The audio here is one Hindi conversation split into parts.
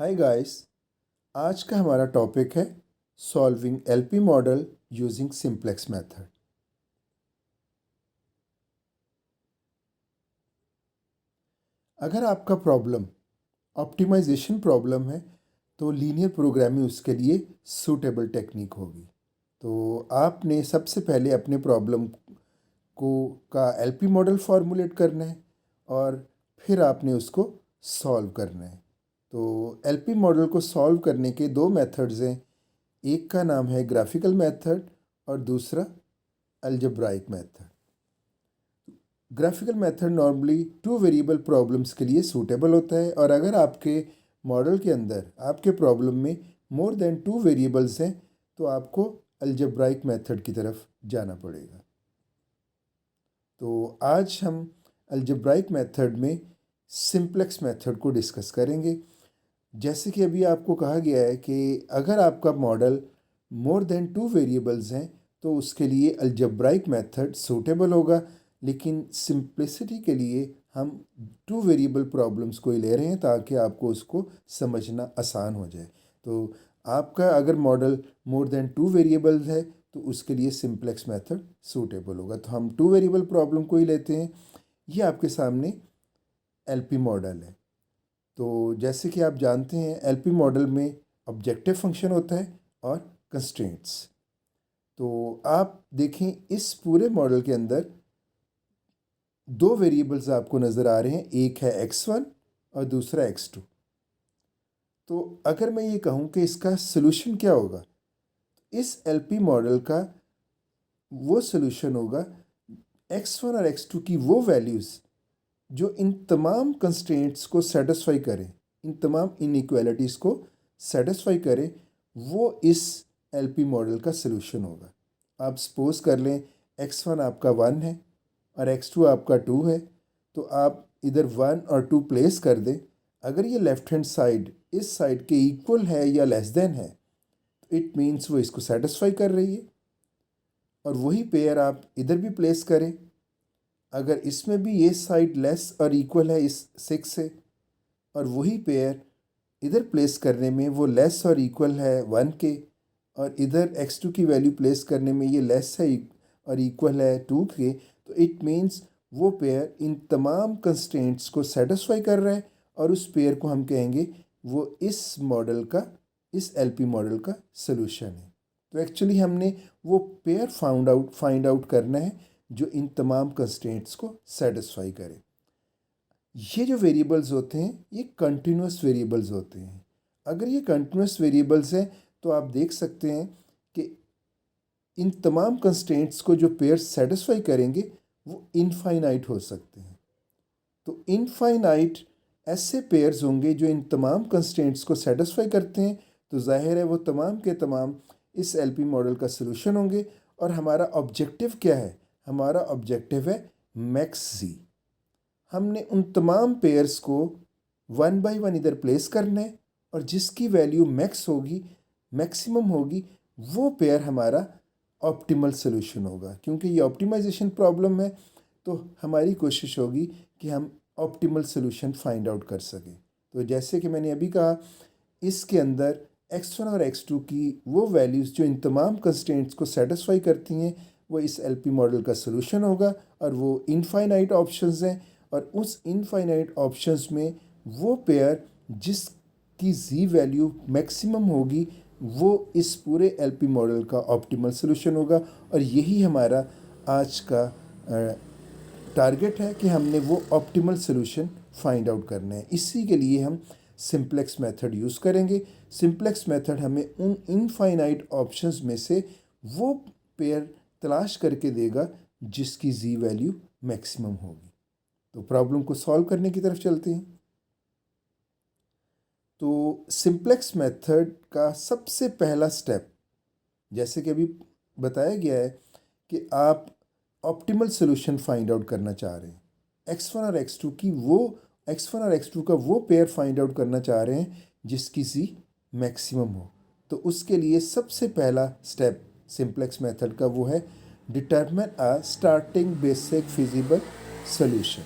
Hi guys. आज का हमारा टॉपिक है solving LP model using simplex method. अगर आपका प्रॉब्लम ऑप्टिमाइजेशन प्रॉब्लम है तो लीनियर प्रोग्रामिंग उसके लिए सूटेबल टेक्निक होगी। तो आपने सबसे पहले अपने प्रॉब्लम को का एलपी मॉडल फॉर्मुलेट करना है और फिर आपने उसको सॉल्व करना है। तो एलपी मॉडल को सॉल्व करने के दो मेथड्स हैं। एक का नाम है ग्राफिकल मेथड और दूसरा algebraic method. Graphical method normally two variable problems के लिए सूटेबल होता है, और अगर आपके मॉडल के अंदर आपके प्रॉब्लम में मोर देन टू वेरिएबल्स हैं तो आपको अलजेब्राइक मेथड की तरफ जाना पड़ेगा। तो आज हम अलजेब्राइक मेथड में सिंप्लेक्स मेथड को डिस्कस करेंगे। जैसे कि अभी आपको कहा गया है कि अगर आपका model more than two variables हैं तो उसके लिए अलजेब्राइक मेथड सूटेबल होगा, लेकिन सिंप्लिसिटी के लिए हम टू वेरिएबल प्रॉब्लम्स को ही ले रहे हैं ताकि आपको उसको समझना आसान हो जाए। तो आपका अगर model more than two variables है तो उसके लिए सिंप्लेक्स मेथड सूटेबल होगा। तो हम टू वेरिएबल प्रॉब्लम को ही लेते हैं। ये आपके सामने एलपी मॉडल है। तो जैसे कि आप जानते हैं एलपी मॉडल में ऑब्जेक्टिव फंक्शन होता है और कंस्ट्रेंट्स। तो आप देखें इस पूरे मॉडल के अंदर दो वेरिएबल्स आपको नज़र आ रहे हैं, एक है x1 और दूसरा x2। तो अगर मैं ये कहूँ कि इसका सोल्यूशन क्या होगा, इस एलपी मॉडल का वो सोल्यूशन होगा x1 और x2 की वो वैल्यूज़ जो इन तमाम कंस्ट्रेंट्स को सेटिस्फाई करें, इन तमाम इनइक्वालिटीज़ को सेटिस्फाई करें, वो इस एलपी मॉडल का सलूशन होगा। आप सपोज कर लें x1 आपका 1 है और x2 आपका 2 है, तो आप इधर 1 और 2 प्लेस कर दें। अगर ये लेफ्ट हैंड साइड इस साइड के इक्वल है या लेस देन है तो इट मीन्स वो इसको सेटिस्फाई कर रही है। और वही पेयर आप इधर भी प्लेस करें, अगर इसमें भी ये साइड लेस और इक्वल है इस 6 से, और वही पेयर इधर प्लेस करने में वो लेस और इक्वल है 1 के, और इधर x2 की वैल्यू प्लेस करने में ये लेस है और इक्वल है 2 के, तो इट मीन्स वो पेयर इन तमाम कंस्ट्रेंट्स को सेटिस्फाई कर रहा है और उस पेयर को हम कहेंगे वो इस मॉडल का, इस एलपी मॉडल का सलूशन है। तो एक्चुअली हमने वो पेयर फाइंड आउट करना है जो इन तमाम कंस्ट्रेंट्स को सेटिस्फाई करे। ये जो वेरिएबल्स होते हैं ये कंटिन्यूस वेरिएबल्स होते हैं। अगर ये कंटिन्यूस वेरिएबल्स हैं तो आप देख सकते हैं कि इन तमाम कंस्ट्रेंट्स को जो पेयर सेटिस्फाई करेंगे वो इनफाइनाइट हो सकते हैं। तो इनफाइनाइट ऐसे पेयर्स होंगे जो इन तमाम कंस्ट्रेंट्स को सेटिस्फाई करते हैं, तो जाहिर है वो तमाम के तमाम इस एलपी मॉडल का सलूशन होंगे। और हमारा ऑब्जेक्टिव क्या है? हमारा ऑब्जेक्टिव है मैक्स जी। हमने उन तमाम पेयर्स को वन बाय वन इधर प्लेस करना है और जिसकी वैल्यू मैक्स होगी, मैक्सिमम होगी, वो पेयर हमारा ऑप्टिमल सॉल्यूशन होगा। क्योंकि ये ऑप्टिमाइजेशन प्रॉब्लम है तो हमारी कोशिश होगी कि हम ऑप्टिमल सॉल्यूशन फाइंड आउट कर सकें। तो जैसे कि मैंने अभी कहा, इसके अंदर x1 और x2 की वो वैल्यूज़ जो इन तमाम कंस्ट्रेंट्स को सेटिस्फाई करती हैं वो इस एलपी मॉडल का सॉल्यूशन होगा, और वो इनफाइनाइट ऑप्शंस हैं। और उस इनफाइनाइट ऑप्शंस में वो पेयर जिसकी जी वैल्यू मैक्सिमम होगी वो इस पूरे एलपी मॉडल का ऑप्टिमल सॉल्यूशन होगा। और यही हमारा आज का टारगेट है कि हमने वो ऑप्टिमल सॉल्यूशन फाइंड आउट करना है। इसी के लिए हम सिंप्लेक्स मेथड यूज़ करेंगे। सिंप्लेक्स मेथड हमें उन इनफाइनाइट ऑप्शंस में से वो पेयर तलाश करके देगा जिसकी जी वैल्यू मैक्सिमम होगी। तो प्रॉब्लम को सॉल्व करने की तरफ चलते हैं। तो सिंप्लेक्स मेथड का सबसे पहला स्टेप, जैसे कि अभी बताया गया है कि आप ऑप्टिमल सॉल्यूशन फाइंड आउट करना चाह रहे हैं, x1 और x2 की वो x1 और x2 का वो पेयर फाइंड आउट करना चाह रहे हैं जिसकी सी मैक्सिमम हो। तो उसके लिए सबसे पहला स्टेप सिंप्लेक्स मेथड का वो है डिटरमिन अ स्टार्टिंग बेसिक फिजिबल सॉल्यूशन।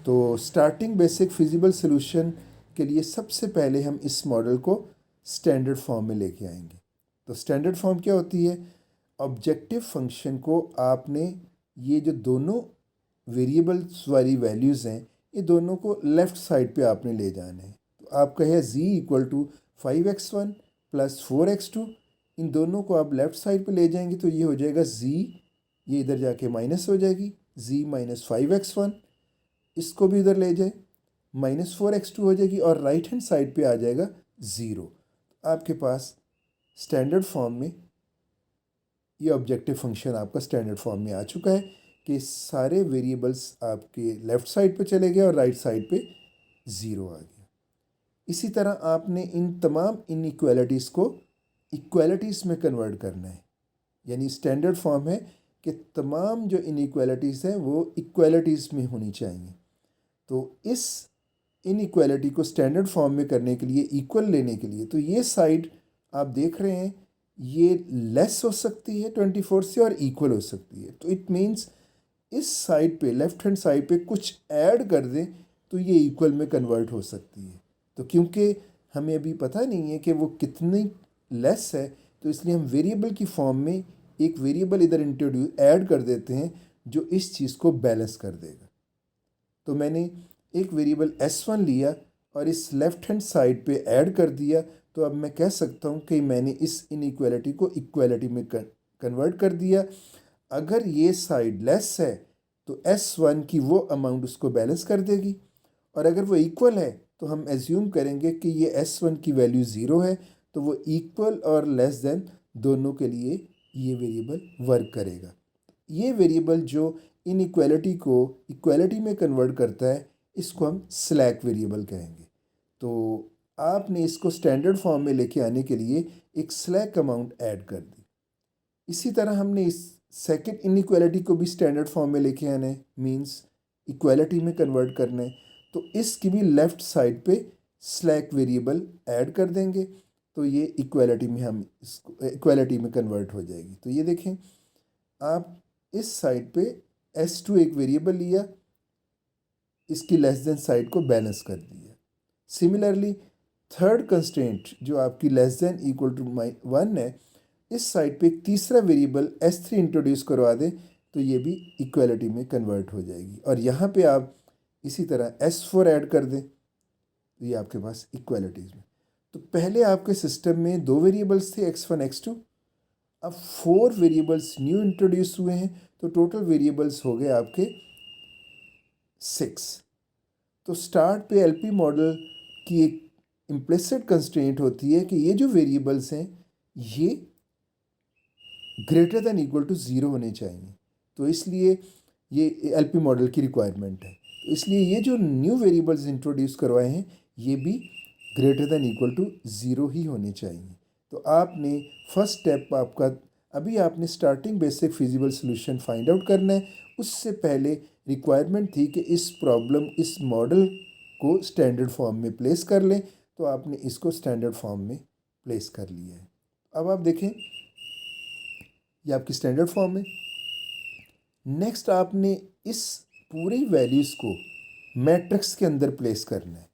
तो स्टार्टिंग बेसिक फिजिबल सॉल्यूशन के लिए सबसे पहले हम इस मॉडल को स्टैंडर्ड फॉर्म में लेके आएंगे। तो स्टैंडर्ड फॉर्म क्या होती है? ऑब्जेक्टिव फंक्शन को आपने ये जो दोनों वेरिएबल्स वाली वैल्यूज़ हैं, ये दोनों को लेफ़्ट साइड पे आपने ले जाना है। तो आपका है z equal to 5x1 plus 4x2, इन दोनों को आप लेफ़्ट साइड पे ले जाएंगे तो ये हो जाएगा z, ये इधर जाके माइनस हो जाएगी, z माइनस 5x1, इसको भी इधर ले जाए, माइनस 4x2 हो जाएगी और राइट हैंड साइड पे आ जाएगा 0। आपके पास स्टैंडर्ड फॉर्म में ये ऑब्जेक्टिव फंक्शन आपका स्टैंडर्ड फॉर्म में आ चुका है कि सारे वेरिएबल्स आपके लेफ़्ट साइड पे चले गए और राइट साइड पे 0 आ गया। इसी तरह आपने इन तमाम इनइक्वालिटीज़ को इक्वालिटीज़ में कन्वर्ट करना है। यानी स्टैंडर्ड फॉर्म है कि तमाम जो इनइक्वालिटीज़ हैं वो इक्वालिटीज़ में होनी चाहिए। तो इस इनइक्वालिटी को स्टैंडर्ड फॉर्म में करने के लिए, इक्वल लेने के लिए, तो ये साइड आप देख रहे हैं ये लेस हो सकती है 24 से और इक्वल हो सकती है। तो इट मीन्स इस साइड पे, लेफ्ट हैंड साइड पे कुछ ऐड कर दें तो ये इक्वल में कन्वर्ट हो सकती है। तो क्योंकि हमें अभी पता नहीं है कि वो कितनी लेस है, तो इसलिए हम वेरिएबल की फॉर्म में एक वेरिएबल इधर इंट्रोड्यूस ऐड कर देते हैं जो इस चीज़ को बैलेंस कर देगा। तो मैंने एक वेरिएबल s1 लिया और इस लेफ़्ट हैंड साइड पे ऐड कर दिया, तो अब मैं कह सकता हूँ कि मैंने इस इनइक्वालिटी को इक्वालिटी में कन्वर्ट कर दिया। अगर ये साइड लेस है तो s1 की वो अमाउंट उसको बैलेंस कर देगी, और अगर वो इक्वल है तो हम एज्यूम करेंगे कि ये s1 की वैल्यू 0 है, तो वो इक्वल और लेस देन दोनों के लिए ये वेरिएबल वर्क करेगा। ये वेरिएबल जो इनइक्वालिटी को इक्वालिटी में कन्वर्ट करता है, इसको हम स्लैक वेरिएबल कहेंगे। तो आपने इसको स्टैंडर्ड फॉर्म में लेके आने के लिए एक स्लैक अमाउंट ऐड कर दी। इसी तरह हमने इस सेकंड इनइक्वालिटी को भी स्टैंडर्ड फॉर्म में लेके आना है, मींस इक्वालिटी में कन्वर्ट करना है। तो इसकी भी लेफ़्ट साइड पे स्लैक वेरिएबल ऐड कर देंगे, तो ये इक्वालिटी में हम इसको इक्वालिटी में कन्वर्ट हो जाएगी। तो ये देखें, आप इस साइड पे s2 एक वेरिएबल लिया, इसकी लेस देन साइड को बैलेंस कर दिया। सिमिलरली थर्ड कंस्ट्रेंट जो आपकी लेस देन इक्वल टू 1 है, इस साइड पे एक तीसरा वेरिएबल s3 इंट्रोड्यूस करवा दें तो ये भी इक्वालिटी में कन्वर्ट हो जाएगी। और यहाँ पे आप इसी तरह s4 ऐड कर दें तो ये आपके पास इक्वालिटीज़ में। तो पहले आपके सिस्टम में 2 वेरिएबल्स थे x1 x2, अब 4 वेरिएबल्स न्यू इंट्रोड्यूस हुए हैं, तो टोटल वेरिएबल्स हो गए आपके 6। तो स्टार्ट पे एलपी मॉडल की एक इम्प्लिसिट कंस्ट्रेंट होती है कि ये जो वेरिएबल्स हैं ये ग्रेटर दैन इक्वल टू 0 होने चाहिए। तो इसलिए ये एलपी मॉडल की रिक्वायरमेंट है। तो इसलिए ये जो न्यू वेरिएबल्स इंट्रोड्यूस करवाए हैं ये भी ग्रेटर दैन इक्वल टू 0 ही होने चाहिए। तो आपने फर्स्ट स्टेप आपका, अभी आपने starting basic feasible solution find out करना है। उससे पहले रिक्वायरमेंट थी कि इस प्रॉब्लम, इस मॉडल को स्टैंडर्ड फॉर्म में प्लेस कर लें, तो आपने इसको स्टैंडर्ड फॉर्म में प्लेस कर लिया है। अब आप देखें ये आपकी स्टैंडर्ड फॉर्म है। नेक्स्ट आपने इस पूरी वैल्यूज़ को मैट्रिक्स के अंदर प्लेस करना है।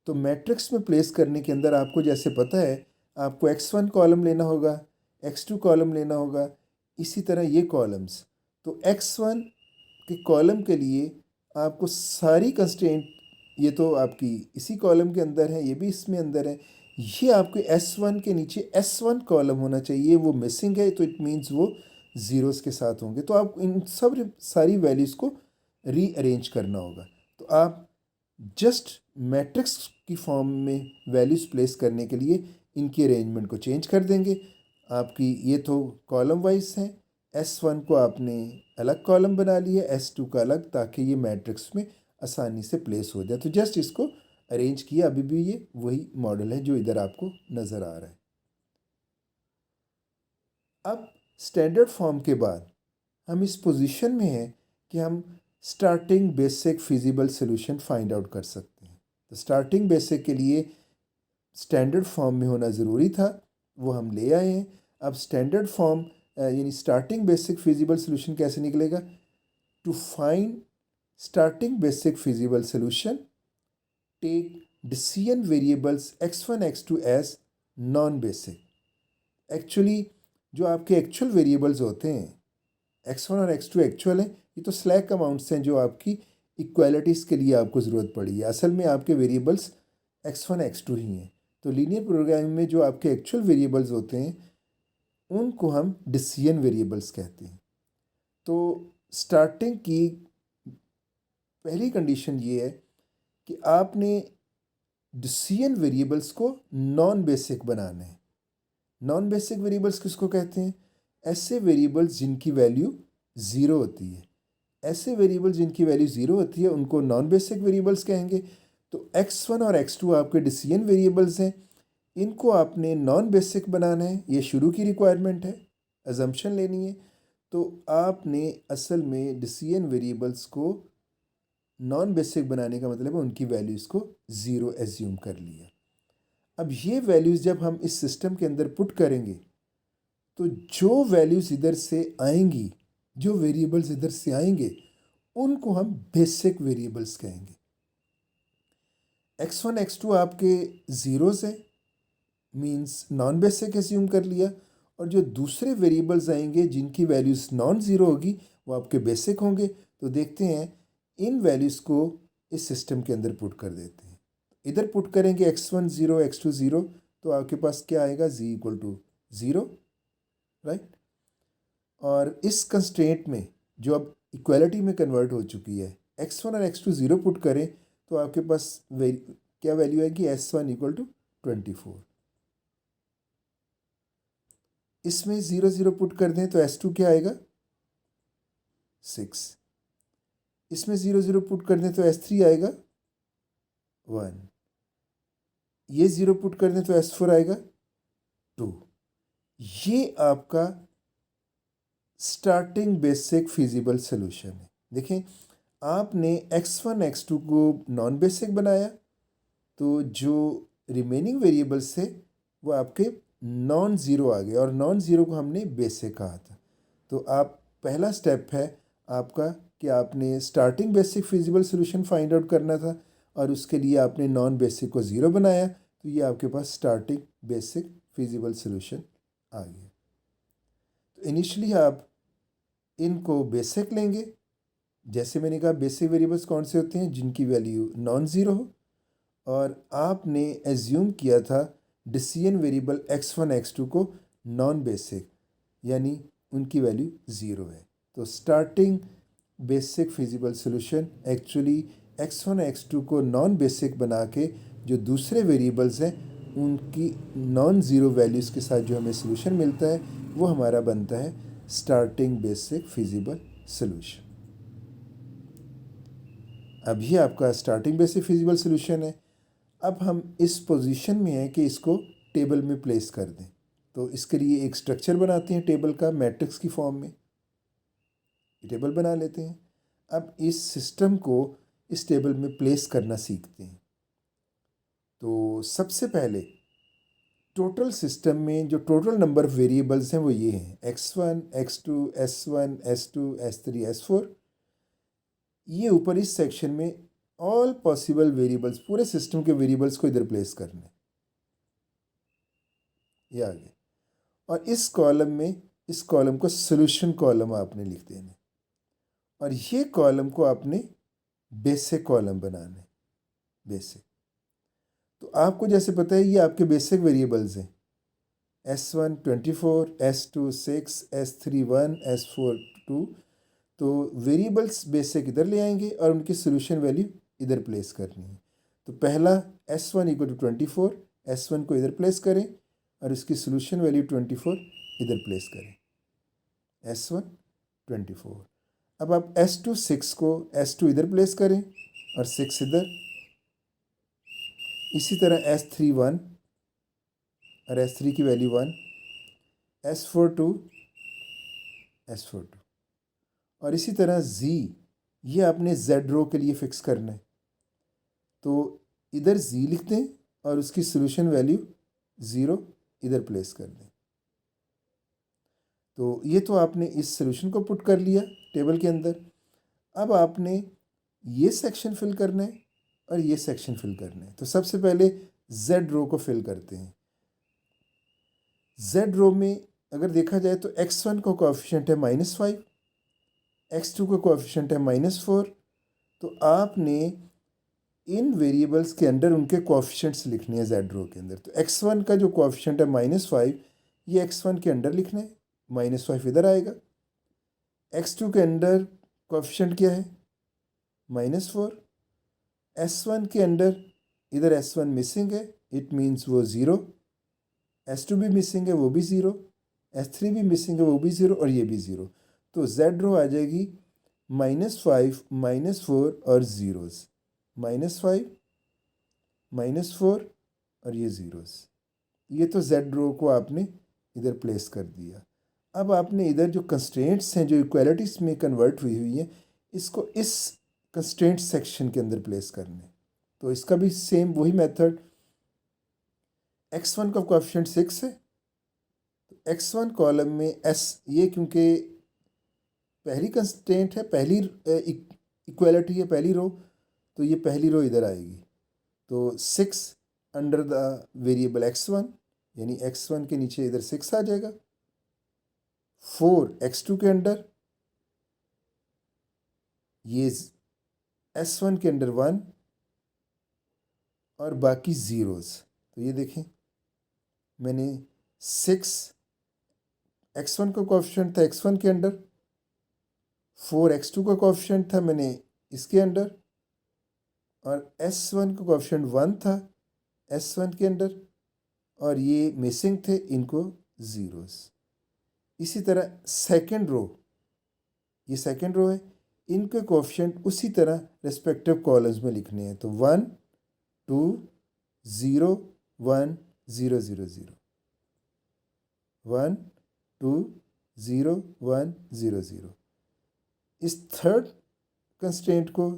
तो मैट्रिक्स में प्लेस करने के अंदर आपको जैसे पता है, आपको x1 कॉलम लेना होगा, x2 कॉलम लेना होगा, इसी तरह ये कॉलम्स। तो x1 के कॉलम के लिए आपको सारी कंस्ट्रेंट, ये तो आपकी इसी कॉलम के अंदर है, ये भी इसमें अंदर है, ये आपके s1 के नीचे s1 कॉलम होना चाहिए, वो मिसिंग है तो इट मीन्स वो ज़ीरोज़ के साथ होंगे। तो आप इन सब सारी वैल्यूज़ को रीअरेंज करना होगा। तो आप जस्ट मैट्रिक्स की फॉर्म में वैल्यूज़ प्लेस करने के लिए इनकी अरेंजमेंट को चेंज कर देंगे। आपकी ये तो कॉलम वाइज हैं, s1 को आपने अलग कॉलम बना लिया, s2 का अलग, ताकि ये मैट्रिक्स में आसानी से प्लेस हो जाए। तो जस्ट इसको अरेंज किया, अभी भी ये वही मॉडल है जो इधर आपको नज़र आ रहा है। अब स्टैंडर्ड फॉर्म के बाद हम इस पोजीशन में हैं कि हम starting basic feasible solution find out कर सकते हैं। तो स्टार्टिंग बेसिक के लिए स्टैंडर्ड फॉर्म में होना ज़रूरी था, वो हम ले आए हैं। अब स्टैंडर्ड फॉर्म यानी स्टार्टिंग बेसिक फिजिबल सोल्यूशन कैसे निकलेगा? To find starting basic feasible solution, take decision variables x1 x2 as non basic. Actually जो आपके एक्चुअल वेरिएबल्स होते हैं x1 और x2 एक्चुअल हैं, ये तो स्लैक अमाउंट्स हैं जो आपकी इक्वालिटीज़ के लिए आपको ज़रूरत पड़ी है। असल में आपके वेरिएबल्स x1 x2 ही हैं। तो लीनियर प्रोग्रामिंग में जो आपके एक्चुअल वेरिएबल्स होते हैं उनको हम डिसीजन वेरिएबल्स कहते हैं। तो स्टार्टिंग की पहली कंडीशन ये है कि आपने डिसीजन वेरिएबल्स को नॉन बेसिक बनाना है। नॉन बेसिक वेरिएबल्स किसको कहते हैं? ऐसे वेरिएबल्स जिनकी वैल्यू ज़ीरो होती है। ऐसे वेरिएबल्स जिनकी वैल्यू ज़ीरो होती है उनको नॉन बेसिक वेरिएबल्स कहेंगे। तो x1 और x2 आपके डिसीजन वेरिएबल्स हैं, इनको आपने नॉन बेसिक बनाना है। ये शुरू की रिक्वायरमेंट है, अजम्पशन लेनी है। तो आपने असल में डिसीजन वेरिएबल्स को नॉन बेसिक बनाने का मतलब है उनकी वैल्यूज़ को ज़ीरो एज्यूम कर लिया। अब ये वैल्यूज़ जब हम इस सिस्टम के अंदर पुट करेंगे तो जो वैल्यूज़ इधर से आएंगी, जो वेरिएबल्स इधर से आएंगे उनको हम बेसिक वेरिएबल्स कहेंगे। x1 x2 आपके ज़ीरोज़ हैं, मीन्स नॉन बेसिक एज्यूम कर लिया। और जो दूसरे वेरिएबल्स आएंगे जिनकी वैल्यूज़ नॉन ज़ीरो होगी वो आपके बेसिक होंगे। तो देखते हैं इन वैल्यूज़ को इस सिस्टम के अंदर पुट कर देते हैं। इधर पुट करेंगे x1 ज़ीरो x2 ज़ीरो, तो आपके पास क्या आएगा? z equal to zero, right. और इस कंस्ट्रेंट में जो अब इक्वालिटी में कन्वर्ट हो चुकी है, x1 और x2 ज़ीरो पुट करें तो आपके पास क्या वैल्यू आएगी? s1 equal to 24। इसमें ज़ीरो ज़ीरो पुट कर दें तो s2 क्या आएगा? 6। इसमें ज़ीरो ज़ीरो पुट कर दें तो s3 आएगा 1। ये ज़ीरो पुट कर दें तो s4 आएगा 2। ये आपका स्टार्टिंग बेसिक फिजिबल सोल्यूशन है। देखें, आपने x1 x2 को नॉन बेसिक बनाया तो जो रिमेनिंग वेरिएबल्स थे वो आपके नॉन ज़ीरो आ गए और नॉन ज़ीरो को हमने बेसिक कहा था। तो आप पहला स्टेप है आपका कि आपने starting basic feasible solution find out करना था और उसके लिए आपने नॉन बेसिक को ज़ीरो बनाया, तो ये आपके पास स्टार्टिंग बेसिक फिजिबल सोल्यूशन आ गया। तो इनिशियली आप इनको बेसिक लेंगे। जैसे मैंने कहा, बेसिक वेरिएबल्स कौन से होते हैं? जिनकी वैल्यू नॉन ज़ीरो हो। और आपने एज्यूम किया था डिसीजन वेरिएबल x1 x2 को नॉन बेसिक, यानी उनकी वैल्यू ज़ीरो है। तो starting basic feasible solution actually x1 x2 को नॉन बेसिक बना के जो दूसरे वेरिएबल्स हैं उनकी नॉन ज़ीरो वैल्यूज़ के साथ जो हमें सोल्यूशन मिलता है वो हमारा बनता है स्टार्टिंग बेसिक फिजिबल सोल्यूशन। अभी आपका स्टार्टिंग बेसिक फिजिबल सोल्यूशन है। अब हम इस पोजीशन में हैं कि इसको टेबल में प्लेस कर दें। तो इसके लिए एक स्ट्रक्चर बनाते हैं टेबल का, मैट्रिक्स की फॉर्म में टेबल बना लेते हैं। अब इस सिस्टम को इस टेबल में प्लेस करना सीखते हैं। तो सबसे पहले टोटल सिस्टम में जो टोटल नंबर ऑफ वेरिएबल्स हैं वो ये हैं x1 x2 s1 s2 s3 s4। ये ऊपर इस सेक्शन में ऑल पॉसिबल वेरिएबल्स, पूरे सिस्टम के वेरिएबल्स को इधर प्लेस करना है, ये आ गया। और इस कॉलम में, इस कॉलम को सोल्यूशन कॉलम आपने लिख देना है और ये कॉलम को आपने बेसिक कॉलम बनाना है, बेसिक। तो आपको जैसे पता है ये आपके बेसिक वेरिएबल्स हैं, s1 24, s2 6, s3 1, s4 2। तो वेरिएबल्स बेसिक इधर ले आएंगे और उनकी सोल्यूशन वैल्यू इधर प्लेस करनी है। तो पहला s1 इक्वल टू 24, s1 को इधर प्लेस करें और इसकी सोल्यूशन वैल्यू 24 इधर प्लेस करें, s1 24। अब आप s2 6 को s2 इधर प्लेस करें और 6 इधर। इसी तरह s3 1 और s3 की वैल्यू 1, s4 2, s4 2। और इसी तरह z, ये आपने z रो के लिए फिक्स करना है। तो इधर z लिख दें और उसकी सोल्यूशन वैल्यू 0 इधर प्लेस कर दें। तो ये तो आपने इस सोल्यूशन को पुट कर लिया टेबल के अंदर। अब आपने ये सेक्शन फिल करना है और ये सेक्शन फिल करने हैं। तो सबसे पहले जेड रो को फिल करते हैं। जेड रो में अगर देखा जाए तो x1 का कोएफिशिएंट है -5, x2 का कोएफिशिएंट है -4। तो आपने इन वेरिएबल्स के अंदर उनके कोएफिशिएंट्स लिखने हैं जेड रो के अंदर। तो x1 का जो कोएफिशिएंट है -5, ये x1 के अंदर लिखना है, -5 इधर आएगा। x2 के अंदर कोएफिशिएंट क्या है? -4। s1 के अंदर इधर s1 मिसिंग है, इट मीन्स वो 0। s2 भी मिसिंग है, वो भी 0। s3 भी मिसिंग है, वो भी 0, और ये भी 0। तो जेड रो आ जाएगी -5, -4 और ज़ीरोज़, -5, -4 और ये ज़ीरोज़। ये तो जेड रो को आपने इधर प्लेस कर दिया। अब आपने इधर जो कंस्ट्रेंट्स हैं जो इक्वालिटीज़ में कन्वर्ट हुई हैं, इसको इस कंस्ट्रेंट सेक्शन के अंदर प्लेस करने। तो इसका भी सेम वही मेथड। x1 का कोएफिशिएंट 6 है, तो x1 कॉलम में s, ये क्योंकि पहली कंस्ट्रेंट है, पहली इक्वालिटी है, पहली रो, तो ये पहली रो इधर आएगी। तो 6 अंडर द वेरिएबल x1, यानी x1 के नीचे इधर 6 आ जाएगा। 4 x2 के अंडर, ये s1 के अंडर 1 और बाकी ज़ीरोज़। तो ये देखें, मैंने 6 x1 का कोएफिशिएंट था x1 के अंडर, 4 x2 का कोएफिशिएंट था मैंने इसके अंडर, और s1 का कोएफिशिएंट 1 था s1 के अंडर, और ये मिसिंग थे, इनको ज़ीरोज़। इसी तरह सेकंड रो, ये सेकंड रो है, इनके कोएफिशिएंट उसी तरह रिस्पेक्टिव कॉलम्स में लिखने हैं। तो 1 2 0 1 0 0 0, 1 2 0 1 0 0। इस थर्ड कंस्ट्रेंट को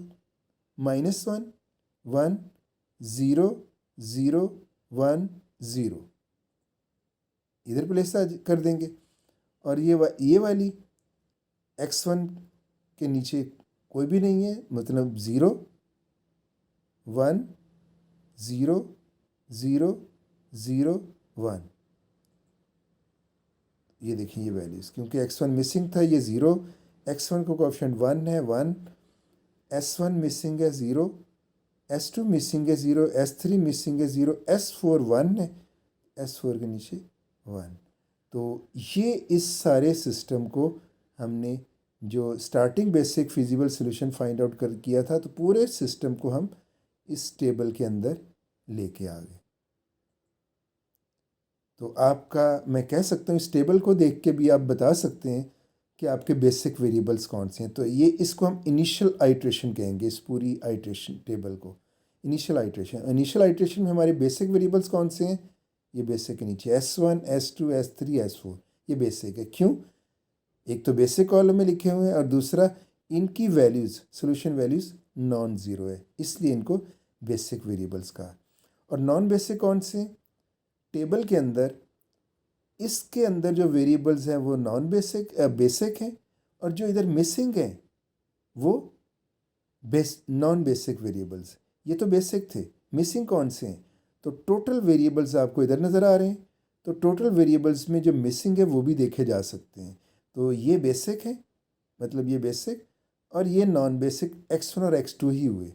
-1 1 0 0 1 0 इधर प्लेस कर देंगे। और ये वाली x1 के नीचे कोई भी नहीं है, मतलब 0 1 0 0 0 1। ये देखिए ये वैल्यूज़, क्योंकि x1 मिसिंग था, ये 0, x1 का कोएफिशिएंट 1 है 1, s1 मिसिंग है 0, s2 मिसिंग है 0, s3 मिसिंग है 0, s4 1 है, s4 के नीचे 1। तो ये इस सारे सिस्टम को हमने जो starting basic feasible solution find out किया था, तो पूरे सिस्टम को हम इस टेबल के अंदर लेके आ गए। तो आपका, मैं कह सकता हूँ, इस टेबल को देख के भी आप बता सकते हैं कि आपके बेसिक वेरिएबल्स कौन से हैं। तो ये, इसको हम इनिशियल आइट्रेशन कहेंगे, इस पूरी आइट्रेशन टेबल को इनिशियल आइट्रेशन। इनिशियल आइट्रेशन में हमारे बेसिक वेरिएबल्स कौन से हैं? ये बेसिक के नीचे s1 s2 s3 s4, ये बेसिक है। क्यों? एक तो बेसिक कॉलम में लिखे हुए हैं, और दूसरा इनकी values, solution values non zero है, इसलिए इनको बेसिक वेरिएबल्स कहा। और नॉन बेसिक कौन से? टेबल के अंदर, इसके अंदर जो वेरिएबल्स हैं वो नॉन बेसिक बेसिक हैं, और जो इधर मिसिंग हैं वो नॉन बेसिक वेरिएबल्स। ये तो बेसिक थे, मिसिंग कौन से हैं? तो टोटल वेरिएबल्स आपको इधर नज़र आ रहे हैं। तो टोटल वेरिएबल्स में जो मिसिंग है वो भी देखे जा सकते हैं। तो ये बेसिक है, मतलब ये बेसिक, और ये नॉन बेसिक x1 और x2 ही हुए।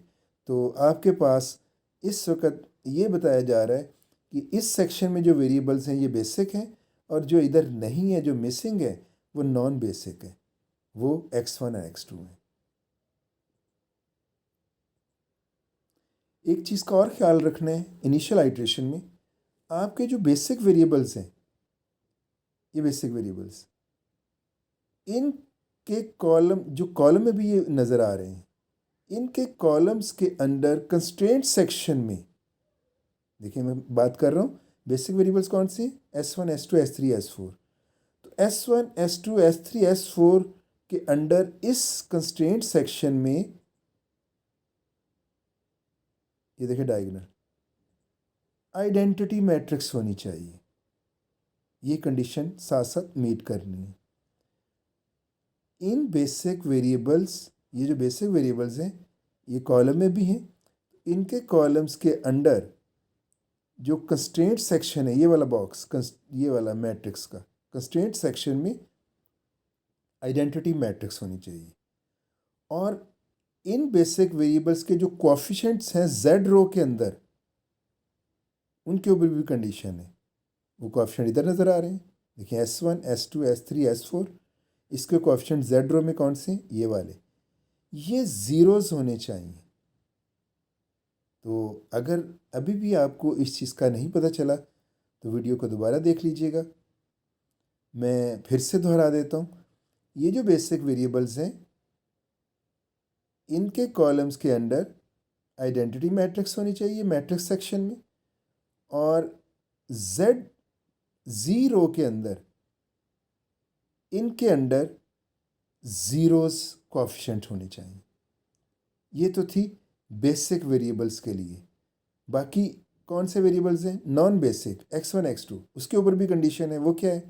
तो आपके पास इस वक्त ये बताया जा रहा है कि इस सेक्शन में जो वेरिएबल्स हैं ये बेसिक हैं, और जो इधर नहीं है, जो मिसिंग है, वो नॉन बेसिक है, वो x1 और x2 है। एक चीज़ का और ख्याल रखना है, इनिशियल आइट्रेशन में आपके जो बेसिक वेरिएबल्स हैं, ये बेसिक वेरिएबल्स, इनके कॉलम, जो कॉलम में भी ये नज़र आ रहे हैं, इनके कॉलम्स के अंदर कंस्ट्रेंट सेक्शन में, देखिए मैं बात कर रहा हूँ बेसिक वेरिएबल्स कौन सी? s1 s2 s3 s4। तो s1 s2 s3 s4 के अंडर इस कंस्ट्रेंट सेक्शन में, ये देखिए डायगोनल आइडेंटिटी मैट्रिक्स होनी चाहिए। ये कंडीशन साथ साथ मीट करनी है। इन बेसिक वेरिएबल्स, ये जो बेसिक वेरिएबल्स हैं, ये कॉलम में भी हैं, इनके कॉलम्स के अंडर जो कंस्ट्रेंट सेक्शन है, ये वाला बॉक्स, ये वाला मैट्रिक्स का कंस्ट्रेंट सेक्शन में आइडेंटिटी मैट्रिक्स होनी चाहिए। और इन बेसिक वेरिएबल्स के जो कोएफिशिएंट्स हैं जेड रो के अंदर, उनके ऊपर भी कंडीशन है। वो कोएफिशिएंट इधर नज़र आ रहे हैं, देखिए S1, S2, S3, S4। इसके कोएफिशिएंट जेड रो में कौन से? ये वाले, ये ज़ीरोज़ होने चाहिए। तो अगर अभी भी आपको इस चीज़ का नहीं पता चला तो वीडियो को दोबारा देख लीजिएगा। मैं फिर से दोहरा देता हूँ, ये जो बेसिक वेरिएबल्स हैं, इनके कॉलम्स के अंडर आइडेंटिटी मैट्रिक्स होनी चाहिए मैट्रिक्स सेक्शन में, और जेड ज़ीरो के अंदर इनके अंडर ज़ीरोज़ कोएफिशिएंट होने चाहिए। ये तो थी बेसिक वेरिएबल्स के लिए। बाकी कौन से वेरिएबल्स हैं? नॉन बेसिक, x1 x2, उसके ऊपर भी कंडीशन है। वो क्या है?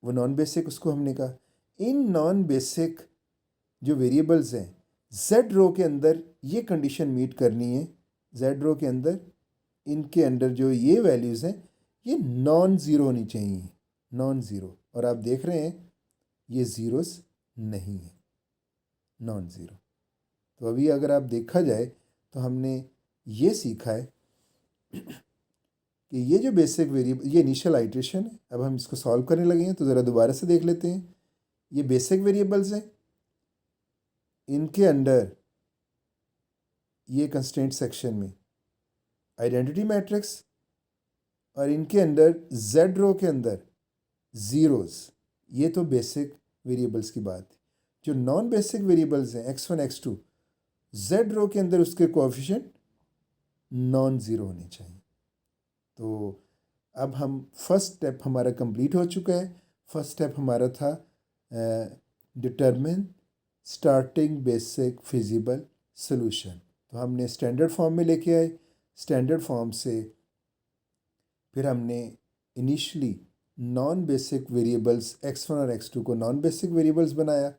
वो नॉन बेसिक, उसको हमने कहा इन नॉन बेसिक जो वेरिएबल्स हैं जेड रो के अंदर ये कंडीशन मीट करनी है। जेड रो के अंदर इनके अंडर जो ये वैल्यूज़ हैं ये नॉन ज़ीरो होनी चाहिए, नॉन ज़ीरो। और आप देख रहे हैं ये ज़ीरोस नहीं है, नॉन ज़ीरो। तो अभी अगर आप देखा जाए तो हमने ये सीखा है कि ये जो बेसिक वेरिएबल, ये इनिशियल आइट्रेशन है। अब हम इसको सॉल्व करने लगे हैं तो ज़रा दोबारा से देख लेते हैं। ये बेसिक वेरिएबल्स हैं, इनके अंडर ये कंस्ट्रेंट सेक्शन में आइडेंटिटी मैट्रिक्स, और इनके अंडर जेड रो के अंदर ज़ीरोज़। ये तो बेसिक वेरिएबल्स की बात है। जो नॉन बेसिक वेरिएबल्स हैं x1 x2, जेड रो के अंदर उसके कोएफिशिएंट नॉन ज़ीरो होने चाहिए। तो अब हम फर्स्ट स्टेप हमारा कंप्लीट हो चुका है। फर्स्ट स्टेप हमारा था determine starting basic feasible solution. तो हमने स्टैंडर्ड फॉर्म में लेके आए। स्टैंडर्ड फॉर्म से फिर हमने initially non basic variables x1 और x2 को नॉन बेसिक वेरिएबल्स बनाया,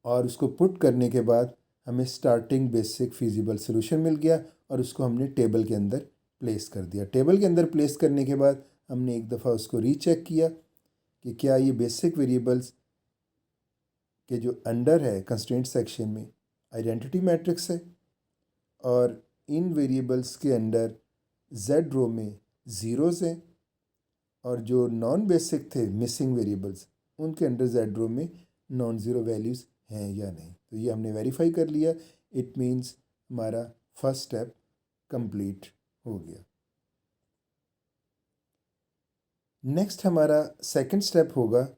और उसको पुट करने के बाद हमें स्टार्टिंग बेसिक फिजिबल सॉल्यूशन मिल गया, और उसको हमने टेबल के अंदर प्लेस कर दिया। टेबल के अंदर प्लेस करने के बाद हमने एक दफ़ा उसको रीचेक किया कि क्या ये बेसिक वेरिएबल्स के जो अंडर है कंस्ट्रेंट सेक्शन में आइडेंटिटी मैट्रिक्स है, और इन वेरिएबल्स के अंडर जेड रो में ज़ीरोज़ हैं, और जो नॉन बेसिक थे मिसिंग वेरिएबल्स उनके अंडर जेड रो में नॉन ज़ीरो वैल्यूज़ हैं या नहीं। तो ये हमने वेरीफाई कर लिया। इट मीन्स हमारा फर्स्ट स्टेप कंप्लीट हो गया। नेक्स्ट हमारा सेकंड स्टेप होगा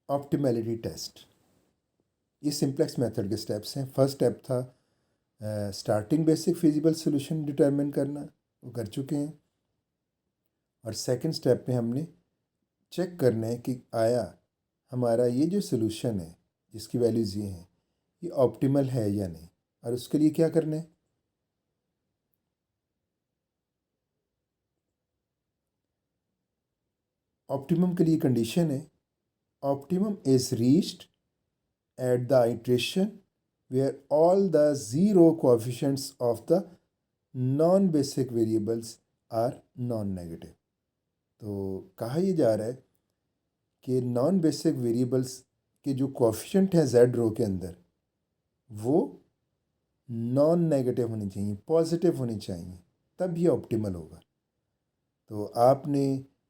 ऑप्टिमैलिटी टेस्ट। ये सिंप्लेक्स मेथड के स्टेप्स हैं। फर्स्ट स्टेप था starting basic feasible solution determine करना, वो कर चुके हैं। और सेकंड स्टेप में हमने चेक करना है कि आया हमारा ये जो सॉल्यूशन है जिसकी वैल्यूज़ ये हैं ये ऑप्टिमल है या नहीं। और उसके लिए क्या करना है? ऑप्टिमम के लिए कंडीशन है optimum is reached at the iteration where all the zero coefficients of the non-basic variables are non-negative। तो कहा ये जा रहा है कि नॉन बेसिक वेरिएबल्स के जो कोएफिशिएंट हैं जेड रो के अंदर वो नॉन नेगेटिव होनी चाहिए, पॉजिटिव होनी चाहिए, तब ये ऑप्टिमल होगा। तो आपने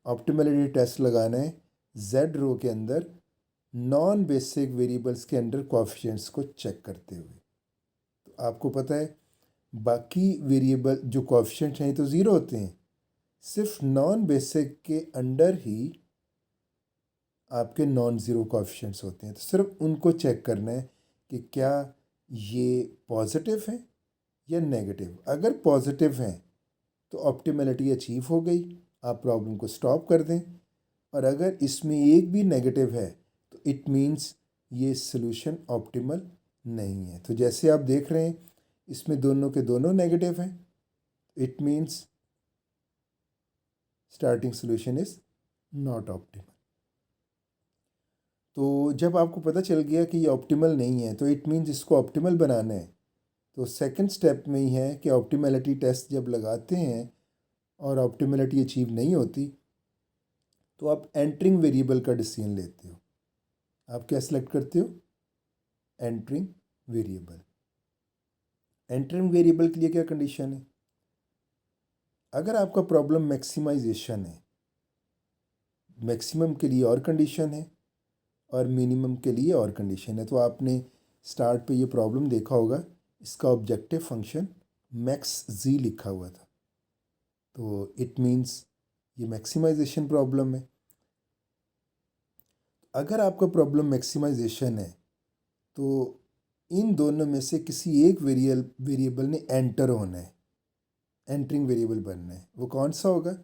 ऑप्टिमलिटी टेस्ट लगाना है जेड रो के अंदर नॉन बेसिक वेरिएबल्स के अंडर कोएफिशिएंट्स को चेक करते हुए। तो आपको पता है बाकी वेरिएबल जो कोएफिशिएंट हैं तो ज़ीरो होते हैं, सिर्फ नॉन बेसिक के अंडर ही आपके नॉन ज़ीरो कोएफिशिएंट्स होते हैं। तो सिर्फ उनको चेक करना है कि क्या ये पॉजिटिव है या नेगेटिव। अगर पॉजिटिव हैं तो ऑप्टिमलिटी अचीव हो गई, आप प्रॉब्लम को स्टॉप कर दें। और अगर इसमें एक भी नेगेटिव है तो इट मीन्स ये सॉल्यूशन ऑप्टिमल नहीं है। तो जैसे आप देख रहे हैं इसमें दोनों के दोनों नेगेटिव हैं, it means starting solution is not optimal. तो जब आपको पता चल गया कि ये ऑप्टिमल नहीं है तो इट मीन्स इसको ऑप्टिमल बनाना है। तो सेकंड स्टेप में ही है कि ऑप्टिमलिटी टेस्ट जब लगाते हैं और ऑप्टिमलिटी अचीव नहीं होती तो आप एंटरिंग वेरिएबल का डिसीजन लेते हो। आप क्या सिलेक्ट करते हो? Entering variable. एंटरिंग वेरिएबल के लिए क्या कंडीशन है? अगर आपका प्रॉब्लम मैक्सिमाइजेशन है, मैक्सिमम के लिए और कंडीशन है और मिनिमम के लिए और कंडीशन है। तो आपने स्टार्ट पे ये प्रॉब्लम देखा होगा, इसका ऑब्जेक्टिव फंक्शन मैक्स जी लिखा हुआ था। तो इट मीन्स ये मैक्सिमाइजेशन प्रॉब्लम है। अगर आपका प्रॉब्लम मैक्सिमाइजेशन है तो इन दोनों में से किसी एक वेरिएबल ने एंटर होना है, एंटरिंग वेरिएबल बनना है। वो कौन सा होगा?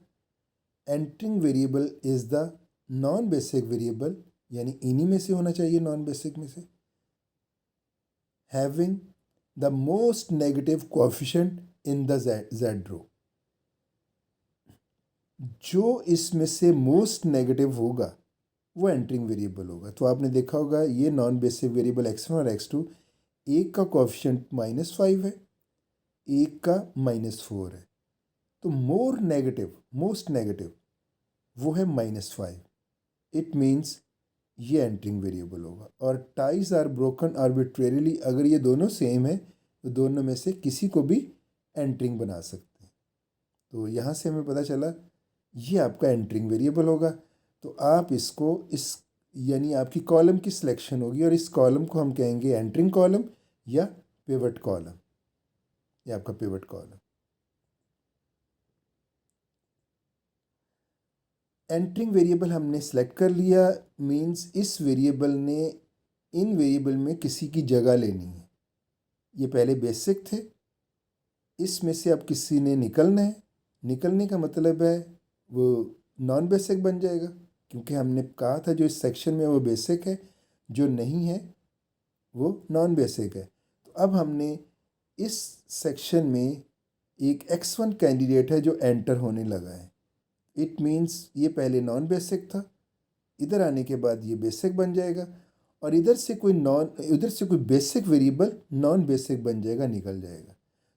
Entering variable is the non basic variable, यानी इन्हीं में से होना चाहिए, नॉन बेसिक में से, having the most negative coefficient in the Z row. जो इसमें से मोस्ट नेगेटिव होगा वो एंटरिंग वेरिएबल होगा। तो आपने देखा होगा ये नॉन बेसिक वेरिएबल x1 और x2, एक का कोएफिशिएंट -5 है, एक का -4 है। तो मोस्ट नेगेटिव वो है -5। इट मीन्स ये एंटरिंग वेरिएबल होगा। और टाइज आर ब्रोकन आर्बिट्रेरीली, अगर ये दोनों सेम है तो दोनों में से किसी को भी एंटरिंग बना सकते हैं। तो यहाँ से हमें पता चला ये आपका एंटरिंग वेरिएबल होगा। तो आप इसको इस यानी आपकी कॉलम की सिलेक्शन होगी और इस कॉलम को हम कहेंगे एंटरिंग कॉलम या पिवट कॉलम, ये आपका पिवट कॉलम। एंटरिंग वेरिएबल हमने सेलेक्ट कर लिया, मींस इस वेरिएबल ने इन वेरिएबल में किसी की जगह लेनी है। ये पहले बेसिक थे, इसमें से अब किसी ने निकलना है। निकलने का मतलब है वो नॉन बेसिक बन जाएगा, क्योंकि हमने कहा था जो इस सेक्शन में वो बेसिक है, जो नहीं है वो नॉन बेसिक है। तो अब हमने इस सेक्शन में एक x1 कैंडिडेट है जो एंटर होने लगा है। इट मीन्स ये पहले नॉन बेसिक था, इधर आने के बाद ये बेसिक बन जाएगा और इधर से कोई बेसिक वेरिएबल नॉन बेसिक बन जाएगा, निकल जाएगा।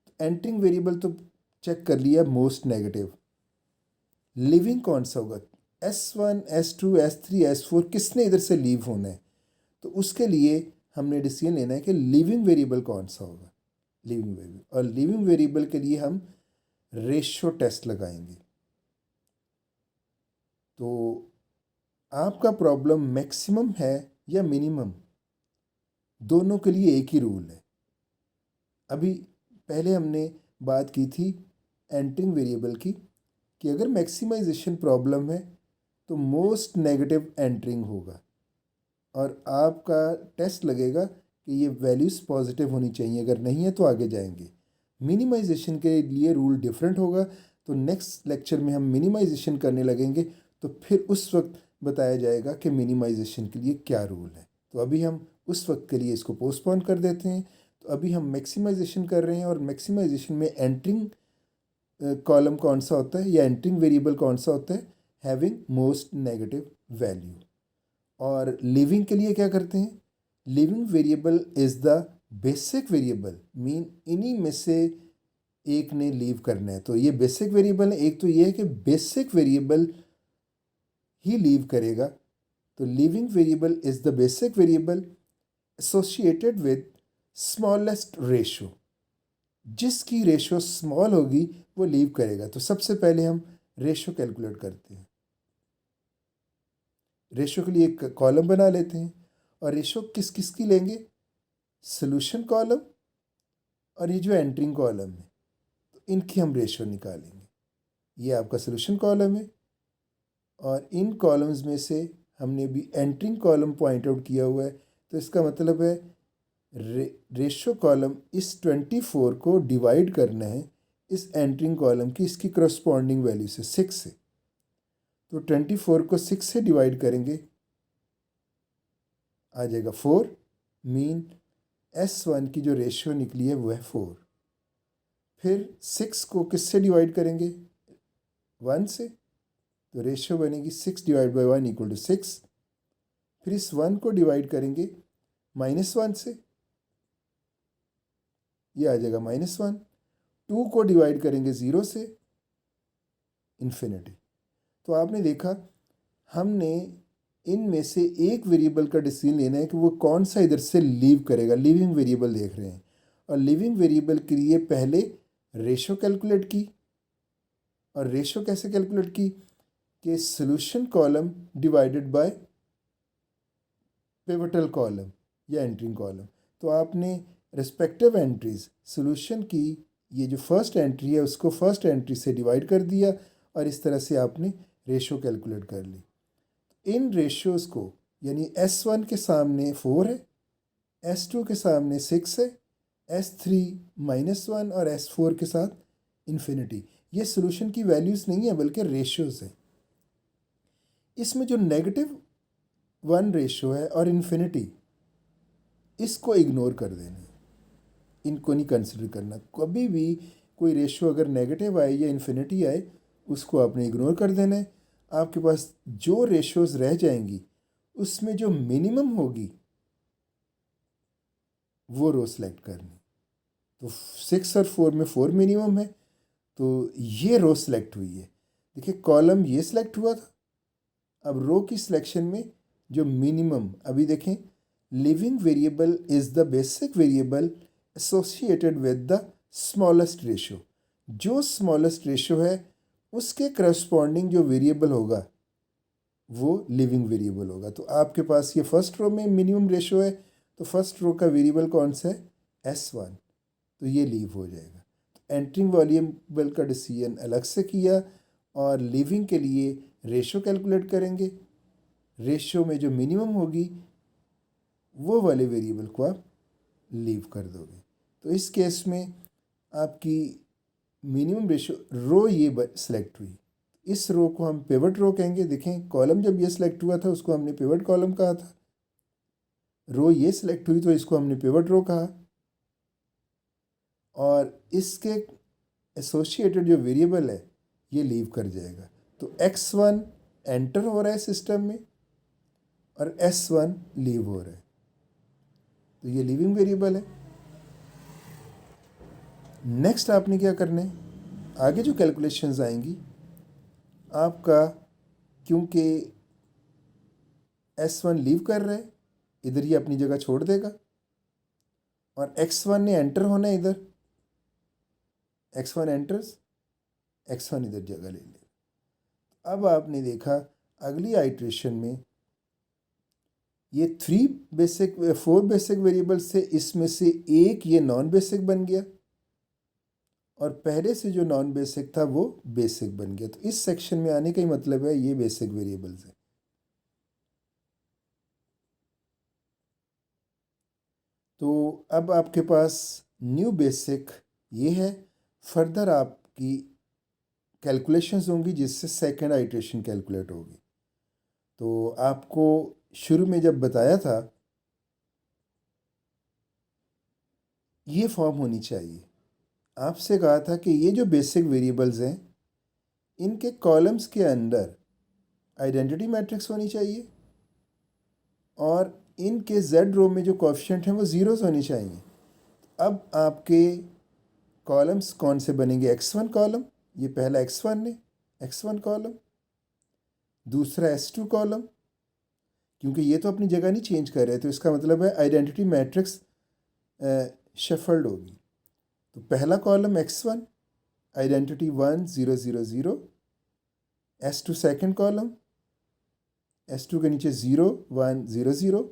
तो एंटरिंग वेरिएबल तो चेक कर लिया मोस्ट नेगेटिव। लिविंग कौन सा होगा? S1 S2 S3 S4 किसने इधर से लीव होना है? तो उसके लिए हमने डिसीजन लेना है कि लिविंग वेरिएबल कौन सा होगा, लिविंग वेरिएबल। और लिविंग वेरिएबल के लिए हम रेशियो टेस्ट लगाएंगे। तो आपका प्रॉब्लम मैक्सिमम है या मिनिमम, दोनों के लिए एक ही रूल है। अभी पहले हमने बात की थी एंटरिंग वेरिएबल की कि अगर मैक्सिमाइजेशन प्रॉब्लम है तो मोस्ट नेगेटिव एंटरिंग होगा और आपका टेस्ट लगेगा कि ये वैल्यूज़ पॉजिटिव होनी चाहिए, अगर नहीं है तो आगे जाएंगे। मिनिमाइजेशन के लिए रूल डिफरेंट होगा, तो नेक्स्ट लेक्चर में हम मिनिमाइजेशन करने लगेंगे, तो फिर उस वक्त बताया जाएगा कि मिनिमाइजेशन के लिए क्या रूल है। तो अभी हम उस वक्त के लिए इसको पोस्टपोन कर देते हैं। तो अभी हम मैक्सिमाइजेशन कर रहे हैं और मैक्सिमाइजेशन में एंटरिंग कॉलम कौन सा होता है या एंटरिंग वेरिएबल कौन सा होता है? Having most negative value. और लिविंग के लिए क्या करते हैं? Leaving variable is the basic variable, mean इन्हीं में से एक ने लीव करना है। तो ये बेसिक वेरिएबल है। एक तो ये है कि बेसिक वेरिएबल ही लीव करेगा। तो leaving variable is the basic variable associated with smallest ratio. जिसकी रेशो स्मॉल होगी वो लीव करेगा। तो सबसे पहले हम रेशो कैलकुलेट करते हैं। रेशो के लिए एक कॉलम बना लेते हैं और रेशो किस किस की लेंगे? सोल्यूशन कॉलम और ये जो एंटरिंग कॉलम है, तो इनकी हम रेशो निकालेंगे। ये आपका सोल्यूशन कॉलम है और इन कॉलम्स में से हमने भी एंटरिंग कॉलम पॉइंट आउट किया हुआ है। तो इसका मतलब है रेशो कॉलम इस 24 को डिवाइड करना है इस एंटरिंग कॉलम की इसकी करस्पॉन्डिंग वैल्यू से, 6 से। तो 24 को 6 से डिवाइड करेंगे, आ जाएगा 4। मीन S1 की जो रेशियो निकली है वो है 4। फिर 6 को किससे डिवाइड करेंगे? 1 से। तो रेशियो बनेगी 6 डिवाइड बाई 1 इक्वल टू 6। फिर इस 1 को डिवाइड करेंगे -1 से, ये आ जाएगा -1। 2 को डिवाइड करेंगे 0 से, इन्फिनिटी। तो आपने देखा हमने इनमें से एक वेरिएबल का डिसीजन लेना है कि वो कौन सा इधर से लीव करेगा। लिविंग वेरिएबल देख रहे हैं, और लिविंग वेरिएबल के लिए पहले रेशो कैलकुलेट की। और रेशो कैसे कैलकुलेट की कि solution column divided by pivotal column या एंट्रिंग कॉलम। तो आपने रिस्पेक्टिव एंट्रीज सॉल्यूशन की, ये जो फर्स्ट एंट्री है उसको फर्स्ट एंट्री से डिवाइड कर दिया, और इस तरह से आपने रेशो कैलकुलेट कर ली। इन रेशियोज़ को, यानी S1 के सामने 4 है, S2 के सामने 6 है, S3 -1 और S4 के साथ इन्फिनिटी। ये सॉल्यूशन की वैल्यूज़ नहीं है बल्कि रेशियोज़ हैं। इसमें जो -1 रेशो है और इन्फिनिटी, इसको इग्नोर कर देना है, इनको नहीं कंसिडर करना। कभी भी कोई रेशो अगर नेगेटिव आए या इन्फिनिटी आए, उसको आपने इग्नोर कर देना है। आपके पास जो रेशोज़ रह जाएंगी उसमें जो मिनिमम होगी वो रो सेलेक्ट करनी। तो 6 और 4 में 4 मिनिमम है, तो ये रो सेलेक्ट हुई है। देखिए कॉलम ये सिलेक्ट हुआ था, अब रो की सिलेक्शन में जो मिनिमम, अभी देखें, leaving variable is the basic variable associated with the smallest ratio. जो स्मॉलेस्ट रेशो है उसके करस्पॉन्डिंग जो वेरिएबल होगा वो लिविंग वेरिएबल होगा। तो आपके पास ये फर्स्ट रो में मिनिमम रेशो है, तो फर्स्ट रो का वेरिएबल कौन सा है? S1, तो ये लीव हो जाएगा। तो एंट्रिंग वेरिएबल का डिसीजन अलग से किया, और लिविंग के लिए रेशो कैलकुलेट करेंगे। रेशो में जो मिनिमम होगी वो वाले वेरिएबल को आप लीव कर दोगे। तो इस केस में आपकी मिनिमम रेशो रो ये सिलेक्ट हुई, इस रो को हम पिवट रो कहेंगे। देखें कॉलम जब ये सिलेक्ट हुआ था उसको हमने पिवट कॉलम कहा था, रो ये सिलेक्ट हुई तो इसको हमने पिवट रो कहा। और इसके एसोसिएटेड जो वेरिएबल है ये लीव कर जाएगा। तो x1 एंटर हो रहा है सिस्टम में और S1 लीव हो रहा है, तो ये लीविंग वेरिएबल है। नेक्स्ट आपने क्या करना है, आगे जो कैलकुलेशंस आएंगी आपका, क्योंकि S1 लीव कर रहा है, इधर ही अपनी जगह छोड़ देगा, और x1 ने एंटर होना है इधर, x1 एंटर्स, x1 इधर जगह ले लेगा। अब आपने देखा अगली आइट्रेशन में ये 4 बेसिक वेरिएबल से इसमें से एक ये नॉन बेसिक बन गया, और पहले से जो नॉन बेसिक था वो बेसिक बन गया। तो इस सेक्शन में आने का ही मतलब है ये बेसिक वेरिएबल्स है। तो अब आपके पास न्यू बेसिक ये है। फर्दर आपकी कैलकुलेशंस होंगी जिससे सेकंड आइट्रेशन कैलकुलेट होगी। तो आपको शुरू में जब बताया था ये फॉर्म होनी चाहिए, आपसे कहा था कि ये जो बेसिक वेरिएबल्स हैं इनके कॉलम्स के अंदर आइडेंटिटी मैट्रिक्स होनी चाहिए, और इनके जेड रो में जो कोएफिशिएंट हैं वो ज़ीरोज़ होनी चाहिए। अब आपके कॉलम्स कौन से बनेंगे? x1 कॉलम, ये पहला x1 है, x1 कॉलम, दूसरा s2 कॉलम, क्योंकि ये तो अपनी जगह नहीं चेंज कर रहे, तो इसका मतलब है आइडेंटिटी मैट्रिक्स शफल्ड होगी। तो पहला column x1 identity 1 0 0 0, s2 second column, s2 के नीचे 0 1 0 0,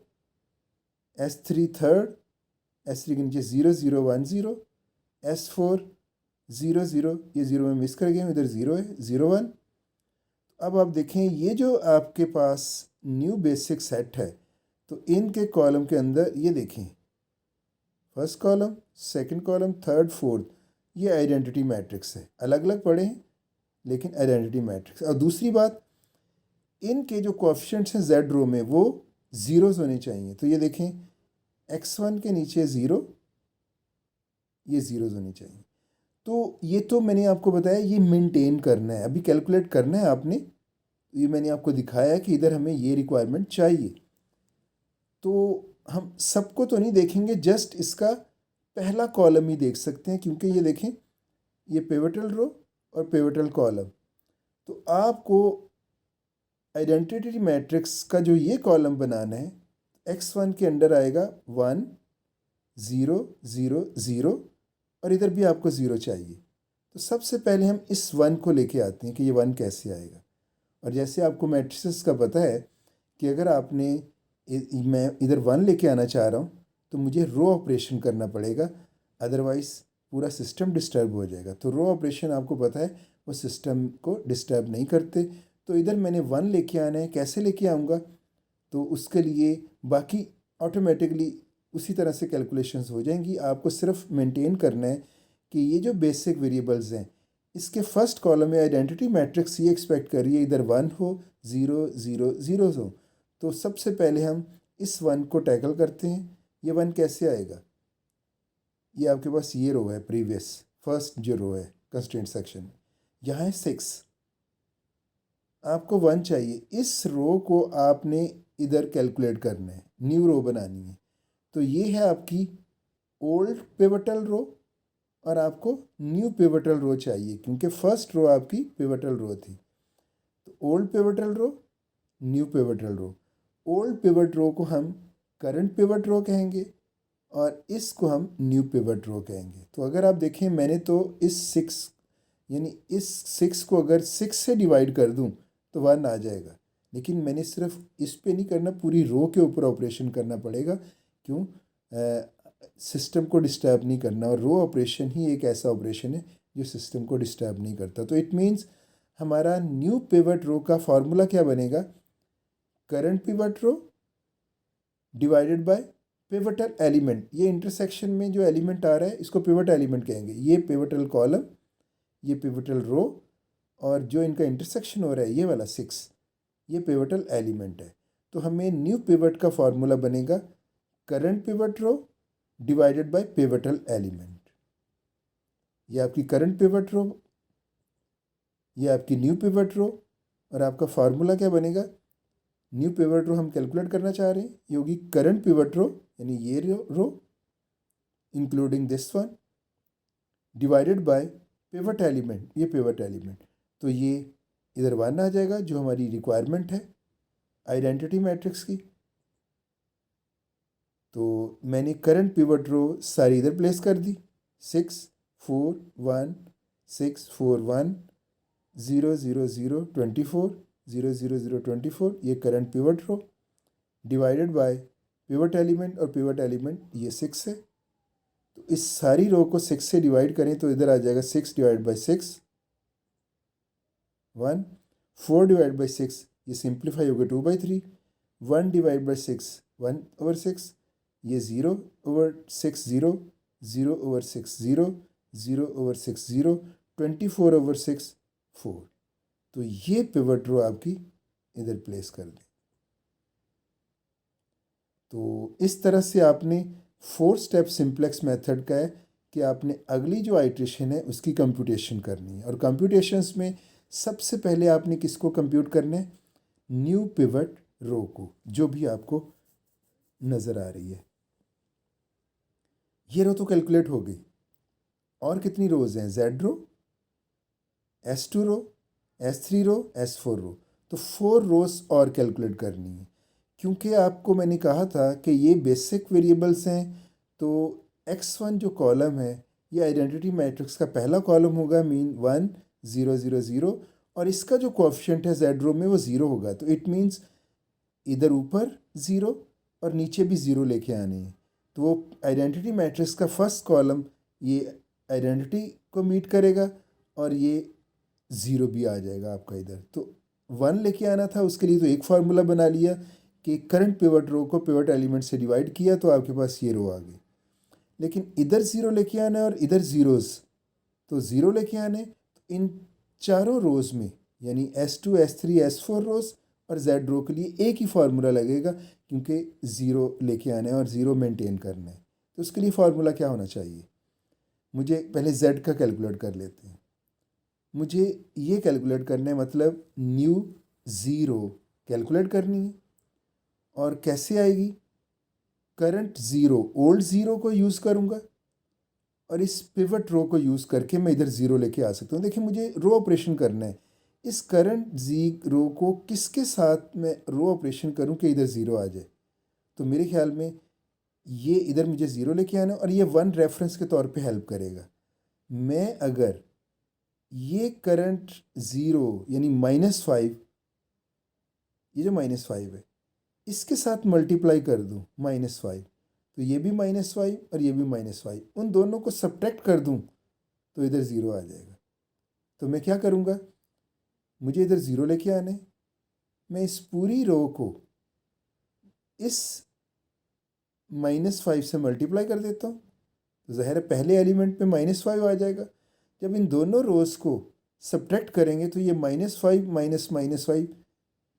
s3 थर्ड, s3 के नीचे 0 0 1 0, s4 0 0, ये 0 में मिस कर गए हैं, इधर 0 है 0 1। अब आप देखें ये जो आपके पास न्यू बेसिक सेट है, तो इनके कॉलम के अंदर ये देखें first column, second column, third, fourth, ये आइडेंटिटी मैट्रिक्स है। अलग अलग पढ़े हैं लेकिन आइडेंटिटी मैट्रिक्स। और दूसरी बात, इनके जो कोएफिशिएंट्स हैं जेड रो में वो ज़ीरोज़ होने चाहिए। तो ये देखें x1 के नीचे 0, ये ज़ीरोज़ होने चाहिए। तो ये तो मैंने आपको बताया ये मेंटेन करना है, अभी कैलकुलेट करना है आपने। ये मैंने आपको दिखाया कि इधर हमें ये रिक्वायरमेंट चाहिए। तो हम सबको तो नहीं देखेंगे, जस्ट इसका पहला कॉलम ही देख सकते हैं, क्योंकि ये देखें, ये पिवटल रो और पिवटल कॉलम। तो आपको आइडेंटिटी मैट्रिक्स का जो ये कॉलम बनाना है, x1 के अंडर आएगा 1 0 0 0, और इधर भी आपको 0 चाहिए। तो सबसे पहले हम इस 1 को लेके आते हैं कि ये 1 कैसे आएगा। और जैसे आपको मैट्रिसेस का पता है कि अगर आपने मैं इधर 1 लेके आना चाह रहा हूँ तो मुझे रो ऑपरेशन करना पड़ेगा, अदरवाइज़ पूरा सिस्टम डिस्टर्ब हो जाएगा। तो रो ऑपरेशन आपको पता है वो सिस्टम को डिस्टर्ब नहीं करते। तो इधर मैंने 1 लेके आना है, कैसे लेके आऊँगा? तो उसके लिए बाकी ऑटोमेटिकली उसी तरह से कैलकुलेशंस हो जाएंगी। आपको सिर्फ मेंटेन करना है कि ये जो बेसिक वेरिएबल्स हैं, इसके फर्स्ट कॉलम में आइडेंटिटी मैट्रिक्स ये एक्सपेक्ट करिए इधर 1 हो, 0 0 0 हो। तो सबसे पहले हम इस 1 को टैकल करते हैं। ये 1 कैसे आएगा? ये आपके पास ये रो है, प्रीवियस फर्स्ट जो रो है कंस्ट्रेंट सेक्शन, यहाँ है 6, आपको 1 चाहिए। इस रो को आपने इधर कैलकुलेट करना है, न्यू रो बनानी है। तो ये है आपकी ओल्ड पिवटल रो, और आपको न्यू पिवटल रो चाहिए क्योंकि फर्स्ट रो आपकी पिवटल रो थी। तो ओल्ड पिवटल रो, न्यू पिवटल रो। ओल्ड पिवट रो को हम करंट पिवट रो कहेंगे और इसको हम न्यू पिवट रो कहेंगे। तो अगर आप देखें, मैंने तो इस 6 यानी इस 6 को अगर 6 से डिवाइड कर दूं तो 1 आ जाएगा, लेकिन मैंने सिर्फ इस पे नहीं करना, पूरी रो के ऊपर ऑपरेशन करना पड़ेगा। क्यों? सिस्टम को डिस्टर्ब नहीं करना, और रो ऑपरेशन ही एक ऐसा ऑपरेशन है जो सिस्टम को डिस्टर्ब नहीं करता। तो इट मीन्स हमारा न्यू पिवट रो का फॉर्मूला क्या बनेगा? Current pivot row divided by pivotal element. ये इंटरसेक्शन में जो एलिमेंट आ रहा है इसको पिवट एलिमेंट कहेंगे। ये पिवटल कॉलम, ये पिवटल रो, और जो इनका इंटरसेक्शन हो रहा है ये वाला 6, ये पिवटल एलिमेंट है। तो हमें न्यू पिवट का फॉर्मूला बनेगा current pivot row divided by pivotal element. ये आपकी करंट पिवट रो, ये आपकी न्यू पिवट रो, और आपका फार्मूला क्या बनेगा? न्यू पिवट रो हम कैलकुलेट करना चाह रहे हैं, ये होगी करंट पिवट रो, यानी ये row including this one, divided by pivot element, ये पिवट एलिमेंट। तो ये इधर 1 आ जाएगा जो हमारी रिक्वायरमेंट है आइडेंटिटी मैट्रिक्स की। तो मैंने करंट पिवट रो सारी इधर प्लेस कर दी, 6 4 1 6 4 1 0 0 0 24 0 0 0 24, ये current pivot row divided by pivot element, और पिवट एलिमेंट ये 6 है। तो इस सारी रो को 6 से डिवाइड करें तो इधर आ जाएगा 6 डिवाइड बाई 6 1, 4 डिवाइड बाई 6 ये सिंप्लीफाई होगा 2/3, 1 डिवाइड बाई 6 1/6, ये 0/6 0, 0/6 0, 0/6 0, 24/6 4। तो ये पिवट रो आपकी इधर प्लेस कर दें। तो इस तरह से आपने 4 स्टेप सिंप्लेक्स मेथड का है कि आपने अगली जो आइट्रेशन है उसकी कंप्यूटेशन करनी है। और कंप्यूटेशंस में सबसे पहले आपने किसको कंप्यूट करना है? न्यू पिवट रो को, जो भी आपको नज़र आ रही है। ये रो तो कैलकुलेट हो गई। और कितनी रोज़ हैं? Z रो, S2 रो, S3 रो, S4 रो। तो 4 रोज़ और कैलकुलेट करनी है, क्योंकि आपको मैंने कहा था कि ये बेसिक वेरिएबल्स हैं। तो x1 जो कॉलम है ये आइडेंटिटी मैट्रिक्स का पहला कॉलम होगा, मीन 1 0 0 0, और इसका जो कोएफिशिएंट है Z रो में वो 0 होगा। तो इट मीन्स इधर ऊपर 0 और नीचे भी 0 लेके आने हैं। तो वो आइडेंटिटी मैट्रिक्स का फर्स्ट कॉलम ये आइडेंटिटी को मीट करेगा, और ये 0 भी आ जाएगा आपका इधर। तो 1 लेके आना था, उसके लिए तो एक फार्मूला बना लिया कि करंट पिवट रो को पिवट एलिमेंट से डिवाइड किया तो आपके पास ये रो आ गई। लेकिन इधर 0 लेके आना है और इधर ज़ीरोज़, तो 0 लेके आने। तो इन चारों रोज़ में यानी S2 S3 S4 रोज़ और Z रो के लिए एक ही फार्मूला लगेगा, क्योंकि 0 लेके आना है और 0 मेंटेन करना है। तो उसके लिए फार्मूला क्या होना चाहिए? मुझे पहले Z का कैलकुलेट कर लेते हैं। मुझे ये कैलकुलेट करना है, मतलब न्यू 0 कैलकुलेट करनी है। और कैसे आएगी? करंट ज़ीरो, ओल्ड ज़ीरो को यूज़ करूँगा और इस पिवट रो को यूज़ करके मैं इधर ज़ीरो लेके आ सकता हूँ। देखिए मुझे रो ऑपरेशन करना है, इस करंट जी रो को किसके साथ मैं रो ऑपरेशन करूँ कि इधर ज़ीरो आ जाए। तो मेरे ख्याल में ये इधर मुझे ज़ीरो लेके आना है और ये वन रेफरेंस के तौर पे हेल्प करेगा। मैं अगर ये करंट ज़ीरो यानी -5, ये जो -5 है इसके साथ मल्टीप्लाई कर दूँ -5, तो ये भी -5 और ये भी -5, उन दोनों को सब्ट्रैक्ट कर दूँ तो इधर ज़ीरो आ जाएगा। तो मैं क्या करूँगा, मुझे इधर ज़ीरो लेके आना है, मैं इस पूरी रो को इस -5 से मल्टीप्लाई कर देता हूँ, तो ज़ाहिर है पहले एलिमेंट में -5 आ जाएगा। जब इन दोनों रोज़ को सब्ट्रैक्ट करेंगे तो ये -5 माइनस -5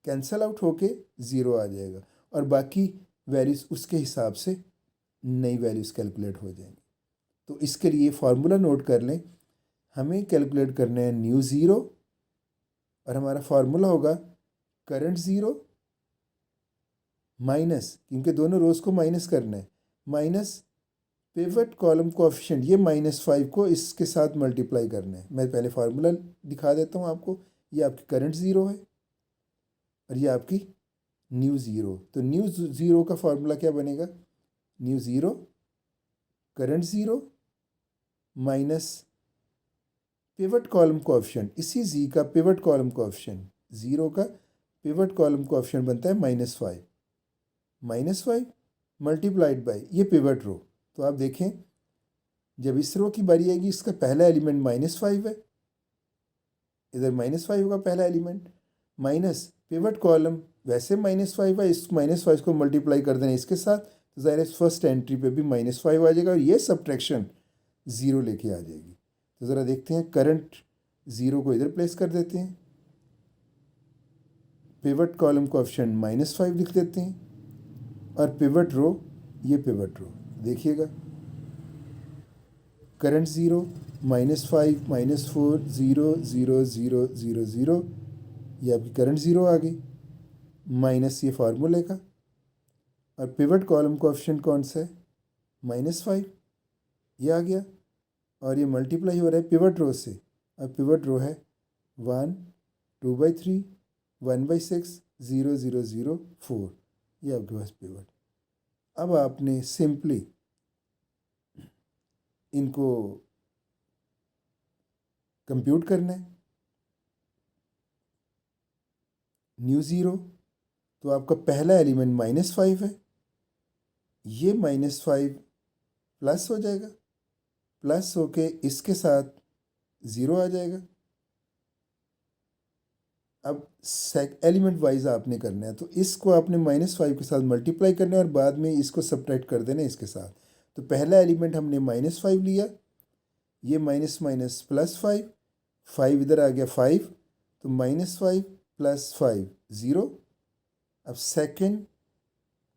कैंसल आउट होके ज़ीरो आ जाएगा और बाकी वैल्यूज़ उसके हिसाब से नई वैल्यूज़ कैलकुलेट हो जाएंगी। तो इसके लिए फार्मूला नोट कर लें, हमें कैलकुलेट करना है न्यू ज़ीरो और हमारा फार्मूला होगा करंट ज़ीरो माइनस, क्योंकि दोनों रोज़ को माइनस करना है, माइनस पिवट कॉलम कोएफिशिएंट, ये -5 को इसके साथ मल्टीप्लाई करना है। मैं पहले फार्मूला दिखा देता हूँ आपको, ये आपकी करंट ज़ीरो है और ये आपकी न्यू ज़ीरो। तो न्यू ज़ीरो का फार्मूला क्या बनेगा, new zero current zero minus pivot column coefficient, इसी जी का पिवट कॉलम कोएफिशिएंट, ज़ीरो का पिवट कॉलम कोएफिशिएंट बनता है -5, -5 मल्टीप्लाइड बाय ये पिवट रो। तो आप देखें जब इस रो की बारी आएगी, इसका पहला एलिमेंट -5 है, इधर -5 होगा पहला एलिमेंट, माइनस पिवट कॉलम वैसे -5 है, इस -5 को मल्टीप्लाई कर देना इसके साथ, तो ज़ाहिर है फर्स्ट एंट्री पे भी -5 आ जाएगा और ये सब्ट्रैक्शन ज़ीरो लेके आ जाएगी। तो ज़रा देखते हैं, करंट ज़ीरो को इधर प्लेस कर देते हैं, पिवट कॉलम कोएफिशिएंट -5 लिख देते हैं और पिवट रो, ये पिवट रो देखिएगा, करंट ज़ीरो -5 -4 0 0 0 0 0, ये आपकी करंट ज़ीरो आ गई, माइनस ये फार्मूले का, और पिवट कॉलम कोएफिशिएंट कौन सा है, -5, ये आ गया और ये मल्टीप्लाई हो रहा है पिवट रो से, और पिवट रो है 1 2/3 1/6 0 0 0 4, ये आपके पास पिवट। अब आपने सिंपली इनको कंप्यूट करना है। न्यू ज़ीरो, तो आपका पहला एलिमेंट -5 है, ये -5 प्लस हो जाएगा, प्लस होके इसके साथ ज़ीरो आ जाएगा। अब एलिमेंट वाइज आपने करना है, तो इसको आपने -5 के साथ मल्टीप्लाई करना है और बाद में इसको सब्ट्रैक्ट कर देना है इसके साथ। तो पहला एलिमेंट हमने -5 लिया, ये माइनस माइनस +5, 5 इधर आ गया 5, तो -5 + 5 0। अब सेकंड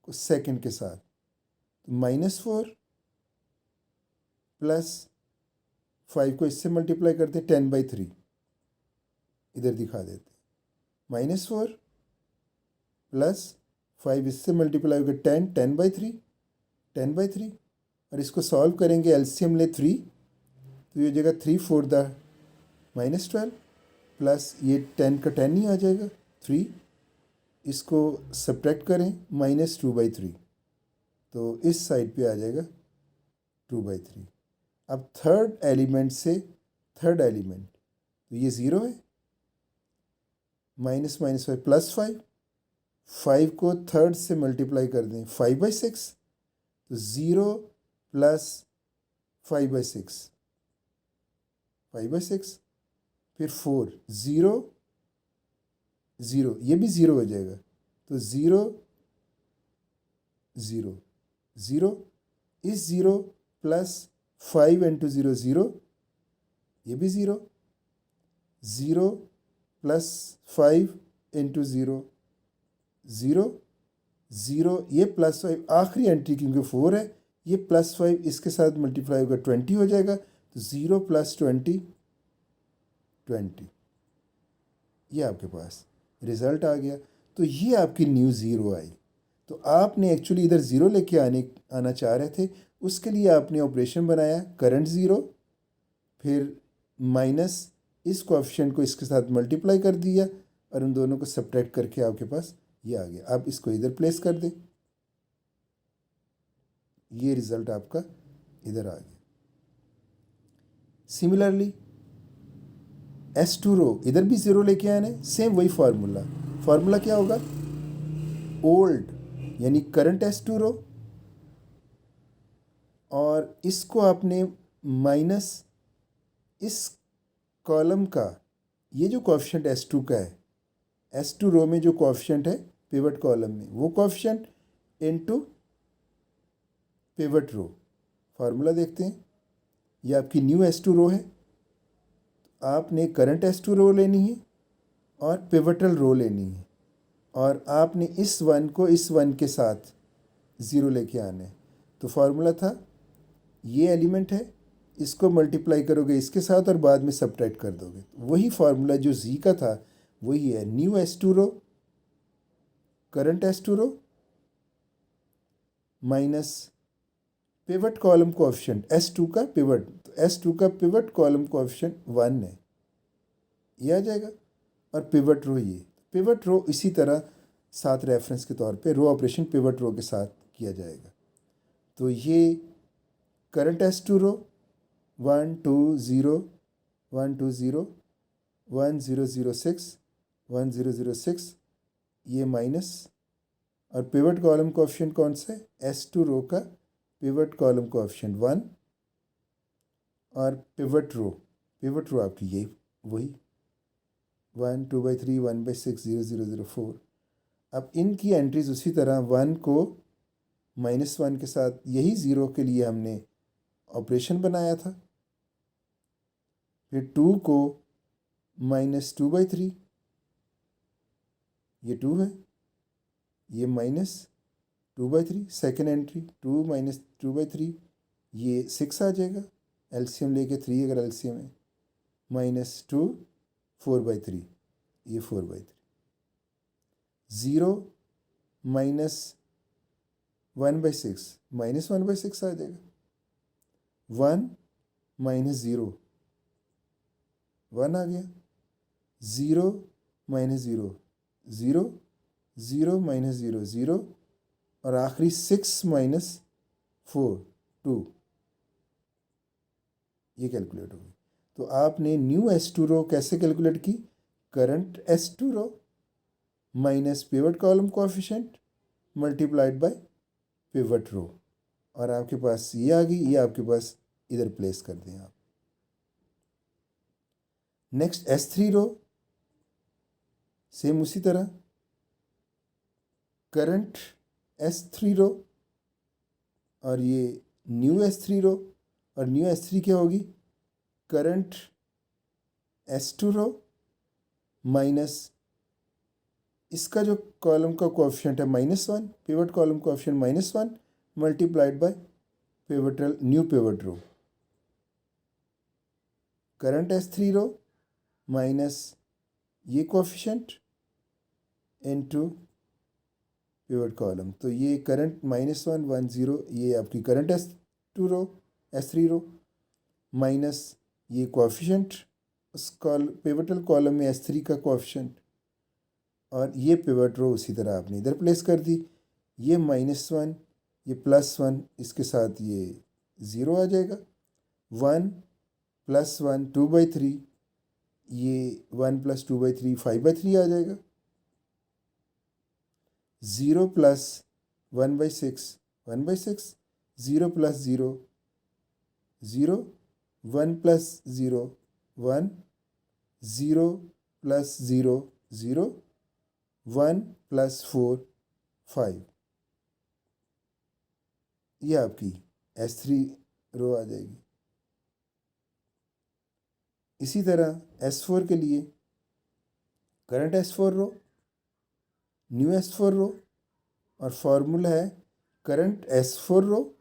को सेकंड के साथ, तो -4 + 5 को इससे मल्टीप्लाई करते 10/3, इधर दिखा देते, -4 + 5 इससे मल्टीप्लाई होगा 10/3 10/3, और इसको सॉल्व करेंगे, एलसीएम ले 3, तो ये जगह 3 4 दा -12 प्लस ये 10 का 10 ही आ जाएगा 3, इसको सब्ट्रैक्ट करें -2/3, तो इस साइड पे आ जाएगा 2/3। अब थर्ड एलिमेंट से थर्ड एलिमेंट, तो ये ज़ीरो है, -5 +5, 5 को थर्ड से मल्टीप्लाई कर दें 5/6, तो 0 + 5/6 5/6, फिर 4 0 0, ये भी ज़ीरो हो जाएगा, तो 0 0 0, इस 0 + 5 × 0 0, ये भी 0 0 + 5 × 0 0 0, ये +5 आखिरी एंट्री क्योंकि 4 है, ये +5 इसके साथ मल्टीप्लाई होगा 20 हो जाएगा, तो 0 + 20 20, ये आपके पास रिज़ल्ट आ गया। तो ये आपकी न्यू ज़ीरो आई। तो आपने एक्चुअली इधर ज़ीरो लेके आना चाह रहे थे, उसके लिए आपने ऑपरेशन बनाया करंट ज़ीरो, फिर माइनस इस कोएफिशिएंट को इसके साथ मल्टीप्लाई कर दिया और उन दोनों को सब्ट्रैक्ट करके आपके पास ये आ गया। आप इसको इधर प्लेस कर दें, ये रिज़ल्ट आपका इधर आ गया। सिमिलरली S2 रो इधर भी ज़ीरो लेके आने, सेम वही फार्मूला क्या होगा, ओल्ड यानी करंट S2 रो, और इसको आपने माइनस इस कॉलम का, ये जो कोएफिशिएंट S2 का है, S2 रो में जो कोएफिशिएंट है पिवट कॉलम में, वो coefficient into pivot row. Formula देखते हैं, ये आपकी न्यू S2 रो है, आपने करंट S2 रो लेनी है और पिवटल रो लेनी है, और आपने इस वन को इस वन के साथ ज़ीरो लेके आना है। तो फार्मूला था, ये एलिमेंट है, इसको मल्टीप्लाई करोगे इसके साथ और बाद में सब्ट्रैक्ट कर दोगे। वही फार्मूला जो जी का था वही है, new S2 row current S2 row minus pivot column coefficient S2 का पिवट, तो S2 का पिवट कॉलम कोएफिशिएंट 1 है, ये आ जाएगा। और पिवट रो, ये पिवट रो इसी तरह साथ रेफरेंस के तौर पे रो ऑपरेशन पिवट रो के साथ किया जाएगा। तो ये करंट S2 रो 1 2 0 1 2 0 1 0 0 6 1 0 0 6, ये माइनस, और पिवट कॉलम कोएफिशिएंट कौन सा है, S2 रो का पिवट कॉलम कोएफिशिएंट 1, और पिवट रो आपकी ये वही 1 2/3 1/6 0 0 0 4। अब इनकी एंट्रीज उसी तरह 1 को -1 के साथ, यही ज़ीरो के लिए हमने ऑपरेशन बनाया था, फिर 2 को -2/3, ये 2 है, ये -2/3, सेकेंड एंट्री 2 - 2/3, ये 6 आ जाएगा, एलसीएम लेके 3 अगर एलसीएम है, -2 4/3, ये 4/3, 0 -1/6 -1/6 आ जाएगा, 1 -0 1 आ गया, 0 -0 0 0 -0 0, और आखिरी 6 - 4 2, ये कैलकुलेट होगी। तो आपने न्यू S2 रो कैसे कैलकुलेट की, current S2 row minus pivot column coefficient multiplied by pivot row, और आपके पास ये आ गई, ये आपके पास इधर प्लेस कर दें आप। नेक्स्ट S3 रो, सेम उसी तरह करंट S3 रो, और ये न्यू S3 रो, और न्यू S3 क्या होगी, करंट S2 रो माइनस इसका जो कॉलम का कोएफिशिएंट है -1, pivot column coefficient -1 multiplied by pivotal new pivot row, current S3 row minus ये कोएफिशिएंट इनटू पिवट कॉलम, तो ये करंट -1 1 0, ये आपकी current S2 row S3 row minus ये कोएफिशिएंट उस पिवटल कॉलम में S3 का कोएफिशिएंट, और ये पिवट रो उसी तरह आपने इधर प्लेस कर दी, ये -1 ये +1, इसके साथ ये 0 आ जाएगा, 1 + 1 2/3, ये 1 + 2/3 5/3 आ जाएगा, 0 + 1/6 1/6, 0 + 0 0, 1 + 0 1, 0 + 0 0, 1 + 4 5, ये आपकी S3 रो आ जाएगी। इसी तरह S4 के लिए करंट S4 रो न्यू S4 रो, और फॉर्मूला है करंट S4 रो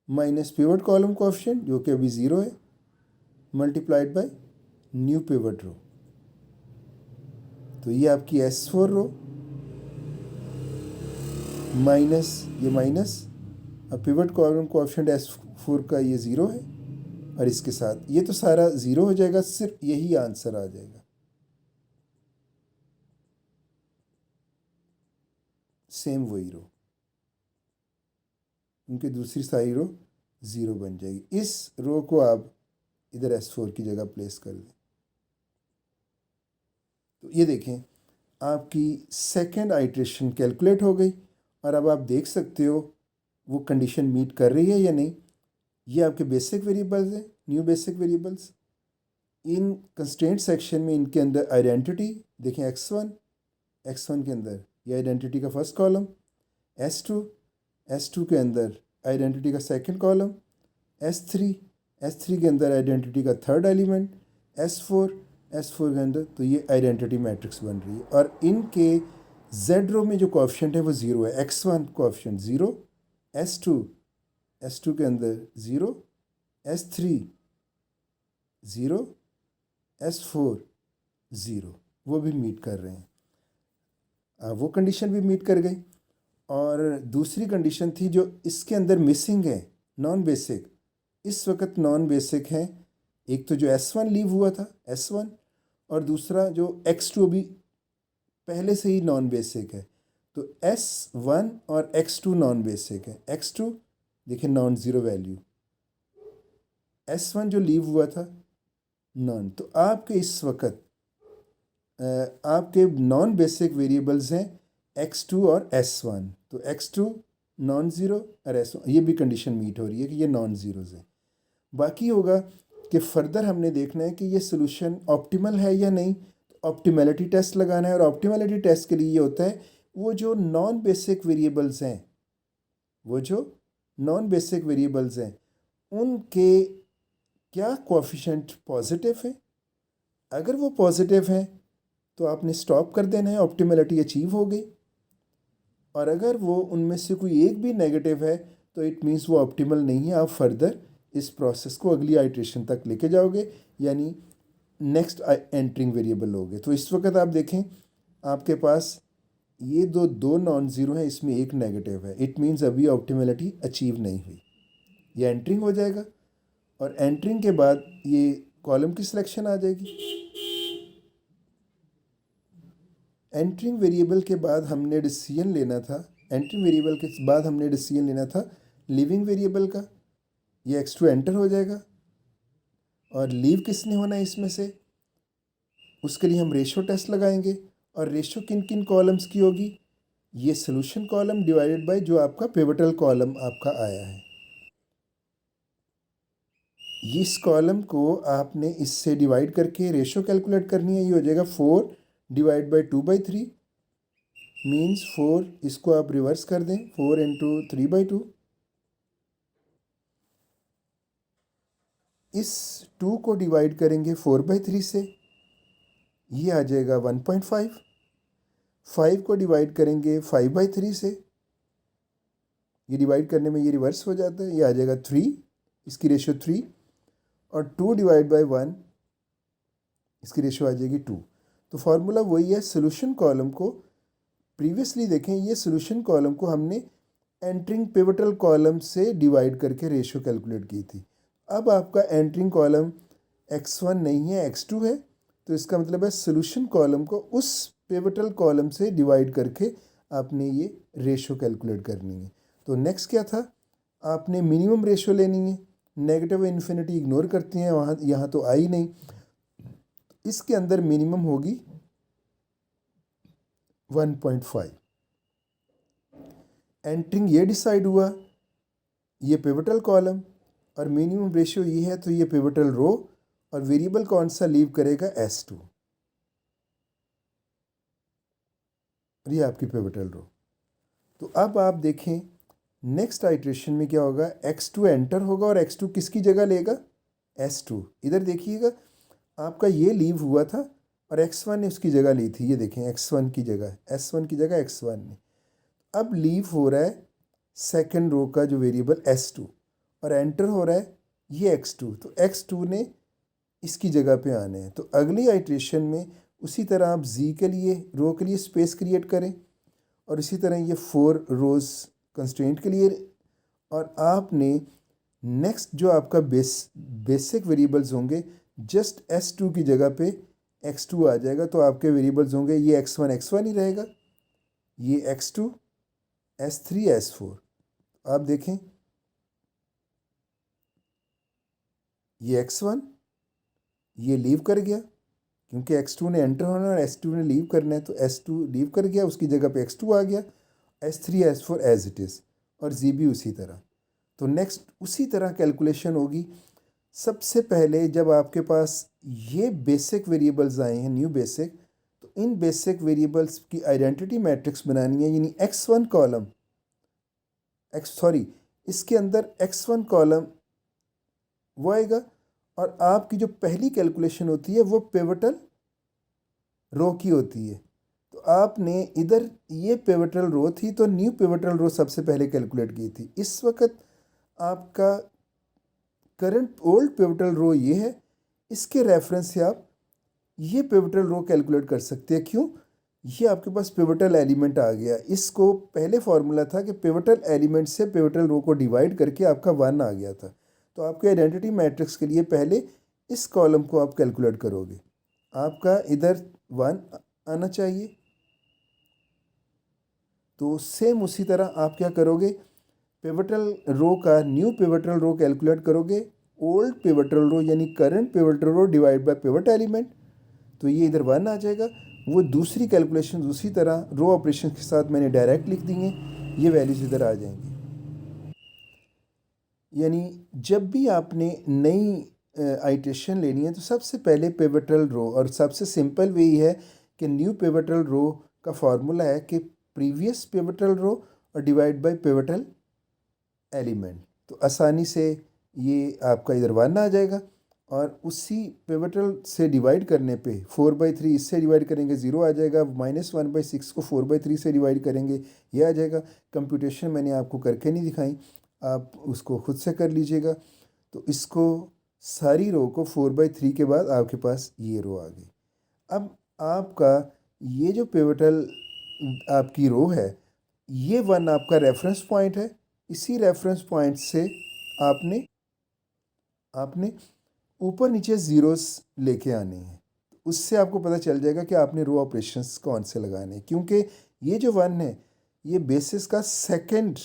माइनस पिवट कॉलम कोएफिशिएंट जो कि अभी 0 है मल्टीप्लाइड बाय न्यू पिवट रो, तो ये आपकी S4 रो माइनस ये माइनस, अब पिवट कॉलम कोएफिशिएंट S4 का ये 0 है और इसके साथ ये तो सारा 0 हो जाएगा, सिर्फ यही आंसर आ जाएगा। सेम वही रो, उनकी दूसरी सारी रो 0 बन जाएगी। इस रो को आप इधर S4 की जगह प्लेस कर दें। तो ये देखें आपकी सेकेंड आइट्रेशन कैलकुलेट हो गई और अब आप देख सकते हो वो कंडीशन मीट कर रही है या नहीं। ये आपके बेसिक वेरिएबल्स हैं, न्यू बेसिक वेरिएबल्स। इन कंस्ट्रेंट सेक्शन में इनके अंदर आइडेंटिटी देखें, x1 के अंदर ये आइडेंटिटी का फर्स्ट कॉलम, S2 के अंदर आइडेंटिटी का सेकंड कॉलम, S3 के अंदर आइडेंटिटी का थर्ड एलिमेंट, S4 के अंदर, तो ये आइडेंटिटी मैट्रिक्स बन रही है। और इनके Z रो में जो कोएफिशिएंट है वो 0 है। x1 कोएफिशिएंट 0, S2 के अंदर 0, S3 0, S4 0, वो भी मीट कर रहे हैं। वो कंडीशन भी मीट कर गई। और दूसरी कंडीशन थी जो इसके अंदर मिसिंग है, नॉन बेसिक। इस वक्त नॉन बेसिक हैं, एक तो जो S1 लीव हुआ था S1, और दूसरा जो X2 भी पहले से ही नॉन बेसिक है। तो S1 और X2 नॉन बेसिक है। X2 देखिए नॉन ज़ीरो वैल्यू, S1 जो लीव हुआ था नॉन। तो आपके इस वक्त आपके नॉन बेसिक वेरिएबल्स हैं X2 और S1। तो X2 नॉन ज़ीरो और S1, ये भी कंडीशन मीट हो रही है कि ये नॉन ज़ीरोज़ है। बाकी होगा कि फ़र्दर हमने देखना है कि ये सोल्यूशन ऑप्टिमल है या नहीं। तो ऑप्टिमलिटी टेस्ट लगाना है, और ऑप्टिमलिटी टेस्ट के लिए ये होता है वो जो नॉन बेसिक वेरिएबल्स हैं उनके क्या कोएफिशिएंट पॉजिटिव है। अगर वो पॉजिटिव हैं तो आपने स्टॉप कर देना है, ऑप्टिमलिटी अचीव हो गई। और अगर वो उनमें से कोई एक भी नेगेटिव है तो इट मीन्स वो ऑप्टिमल नहीं है। आप फर्दर इस प्रोसेस को अगली आइट्रेशन तक लेके जाओगे, यानी नेक्स्ट एंटरिंग वेरिएबल होगे। तो इस वक्त आप देखें आपके पास ये दो नॉन ज़ीरो हैं, इसमें एक नेगेटिव है। इट मीन्स अभी ऑप्टिमलिटी अचीव नहीं हुई। ये एंटरिंग हो जाएगा और एंटरिंग के बाद ये कॉलम की सिलेक्शन आ जाएगी। एंटरिंग वेरिएबल के बाद हमने डिसीजन लेना था, लिविंग वेरिएबल का। ये X2 एंटर हो जाएगा और लीव किसने होना है इसमें से, उसके लिए हम रेशो टेस्ट लगाएंगे। और रेशो किन किन कॉलम्स की होगी, ये सोल्यूशन कॉलम डिवाइडेड बाय जो आपका पिवटल कॉलम आपका आया है। इस कॉलम को आपने इससे डिवाइड करके रेशो कैलकुलेट करनी है। ये हो जाएगा 4 डिवाइड बाई 2/3 मीन्स 4, इसको आप रिवर्स कर दें, 4 इंटू 3/2। इस 2 को डिवाइड करेंगे 4/3 से, ये आ जाएगा 1.5। 5 को डिवाइड करेंगे 5/3 से, ये डिवाइड करने में ये रिवर्स हो जाता है, ये आ जाएगा 3, इसकी रेशो 3। और 2 डिवाइड बाई 1, इसकी रेशो आ जाएगी 2। तो फार्मूला वही है। सोल्यूशन कॉलम को प्रीवियसली देखें, ये सोल्यूशन कॉलम को हमने एंटरिंग पिवटल कॉलम से डिवाइड करके रेशो कैलकुलेट की थी। अब आपका एंटरिंग कॉलम X1 नहीं है, X2 है। तो इसका मतलब है सोल्यूशन कॉलम को उस पिवटल कॉलम से डिवाइड करके आपने ये रेशो कैलकुलेट करनी है। तो नेक्स्ट क्या था, आपने मिनिमम रेशो लेनी है। नेगेटिव इन्फिनिटी इग्नोर करते हैं, वहाँ यहाँ तो आई नहीं। इसके अंदर मिनिमम होगी 1.5। एंटरिंग ये डिसाइड हुआ, ये पिवटल कॉलम, और मिनिमम रेशियो ये है, तो ये पिवटल रो, और वेरिएबल कौन सा लीव करेगा, S2, और ये आपकी पिवटल रो। तो अब आप देखें नेक्स्ट आइट्रेशन में क्या होगा, X2 एंटर होगा और X2 किसकी जगह लेगा, S2। इधर देखिएगा आपका ये लीव हुआ था और X1 ने उसकी जगह ली थी। ये देखें S1 की जगह X1 ने। अब लीव हो रहा है सेकंड रो का जो वेरिएबल S2 और एंटर हो रहा है ये X2। तो X2 ने इसकी जगह पे आने हैं। तो अगली आइट्रेशन में उसी तरह आप रो के लिए स्पेस क्रिएट करें और इसी तरह ये 4 रोज़ कंस्ट्रेंट के लिए। और आपने नेक्स्ट जो आपका बेसिक वेरिएबल्स होंगे, जस्ट S2 की जगह पे x2 आ जाएगा, तो आपके वेरिएबल्स होंगे ये x1 ही रहेगा, ये x2, S3, S4। आप देखें ये x1 ये लीव कर गया, क्योंकि x2 ने एंटर होना और S2 ने लीव करना है, तो S2 लीव कर गया, उसकी जगह पे x2 आ गया, S3, S4 as it is, और z भी उसी तरह। तो नेक्स्ट उसी तरह कैलकुलेशन होगी। सबसे पहले जब आपके पास ये बेसिक वेरिएबल्स आए हैं, न्यू बेसिक, तो इन बेसिक वेरिएबल्स की आइडेंटिटी मैट्रिक्स बनानी है, यानी x1 कॉलम इसके अंदर x1 कॉलम वो आएगा, और आपकी जो पहली कैलकुलेशन होती है वो पिवटल रो की होती है। तो आपने इधर ये पिवटल रो थी, तो न्यू पिवटल रो सबसे पहले कैलकुलेट की थी। इस वक्त आपका करंट ओल्ड पिवटल रो ये है, इसके रेफरेंस से आप ये पिवटल रो कैलकुलेट कर सकते हैं। क्यों? ये आपके पास पिवटल एलिमेंट आ गया। इसको पहले फॉर्मूला था कि पिवटल एलिमेंट से पिवटल रो को डिवाइड करके आपका 1 आ गया था। तो आपके आइडेंटिटी मैट्रिक्स के लिए पहले इस कॉलम को आप कैलकुलेट करोगे, आपका इधर 1 आना चाहिए। तो सेम उसी तरह आप क्या करोगे, पिवटल रो का न्यू पिवटल रो कैलकुलेट करोगे, ओल्ड पिवटल रो यानी current pivotal row divide by pivot element, तो ये इधर 1 आ जाएगा। वो दूसरी कैलकुलेशन उसी तरह रो ऑपरेशन के साथ मैंने डायरेक्ट लिख दी हैं, ये वैल्यूज इधर आ जाएंगी। यानी जब भी आपने नई आइट्रेशन लेनी है, तो सबसे पहले पिवटल रो, और सबसे सिंपल वे है कि न्यू पिवटल रो का फॉर्मूला है कि प्रीवियस पिवटल रो और डिवाइड बाय पिवटल एलिमेंट। तो आसानी से ये आपका इधर 1 आ जाएगा, और उसी पिवटल से डिवाइड करने पे 4/3 इससे डिवाइड करेंगे 0 आ जाएगा, -1/6 को 4/3 से डिवाइड करेंगे ये आ जाएगा। कंप्यूटेशन मैंने आपको करके नहीं दिखाई, आप उसको खुद से कर लीजिएगा। तो इसको सारी रो को 4/3 के बाद आपके पास ये रो आ गई। अब आपका ये जो पिवटल आपकी रो है, ये 1 आपका रेफरेंस पॉइंट है। इसी रेफरेंस पॉइंट से आपने ऊपर नीचे ज़ीरोस लेके आने हैं। उससे आपको पता चल जाएगा कि आपने रो ऑपरेशंस कौन से लगाने हैं, क्योंकि ये जो 1 है ये बेसिस का सेकंड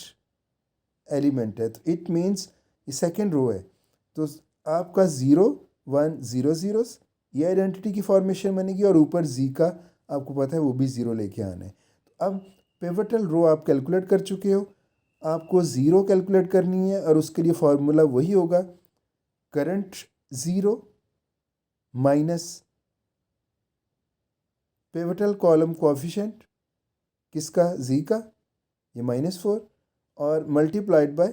एलिमेंट है, तो इट मीन्स ये सेकंड रो है। तो आपका 0 1 0 ज़ीरोस, ये आइडेंटिटी की फॉर्मेशन बनेगी, और ऊपर जी का आपको पता है वो भी 0 लेके आना है। तो अब पिवटल रो आप कैलकुलेट कर चुके हो, आपको 0 कैलकुलेट करनी है, और उसके लिए फॉर्मूला वही होगा, current 0 minus pivotal column coefficient किसका, जी का, ये -4, और मल्टीप्लाइड बाय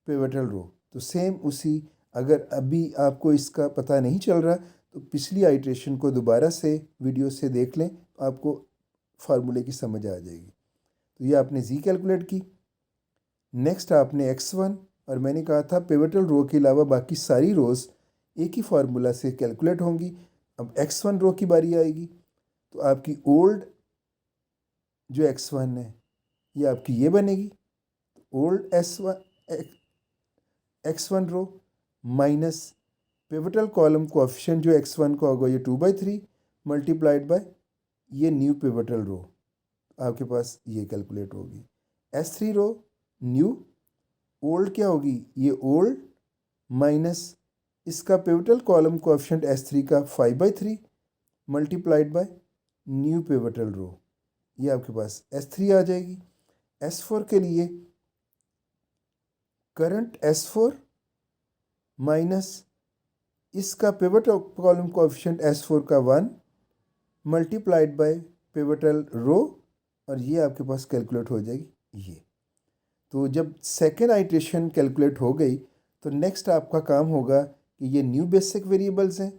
पिवटल रो। तो सेम उसी, अगर अभी आपको इसका पता नहीं चल रहा, तो पिछली आइट्रेशन को दोबारा से वीडियो से देख लें, तो आपको फार्मूले की समझ आ जाएगी। तो ये आपने जी कैलकुलेट की। नेक्स्ट आपने x1, और मैंने कहा था पिवटल रो के अलावा बाकी सारी रोज़ एक ही फार्मूला से कैलकुलेट होंगी। अब x1 रो की बारी आएगी, तो आपकी ओल्ड जो x1 है ये आपकी ये बनेगी, old x1 rho minus pivotal column coefficient जो x1 का होगा ये 2/3 मल्टीप्लाइड बाय ये न्यू पिवटल रो, आपके पास ये कैलकुलेट होगी। S3 रो न्यू, ओल्ड क्या होगी, ये ओल्ड माइनस इसका पिवटल कॉलम कोएफिशिएंट S3 का 5/3 मल्टीप्लाइड बाय न्यू पिवटल रो, ये आपके पास S3 आ जाएगी। S4 के लिए करंट S4 माइनस इसका पिवटल कॉलम कोएफिशिएंट S4 का 1 मल्टीप्लाइड बाय पिवटल रो, और ये आपके पास कैलकुलेट हो जाएगी ये। तो जब सेकेंड आइट्रेशन कैलकुलेट हो गई, तो नेक्स्ट आपका काम होगा कि ये न्यू बेसिक वेरिएबल्स हैं,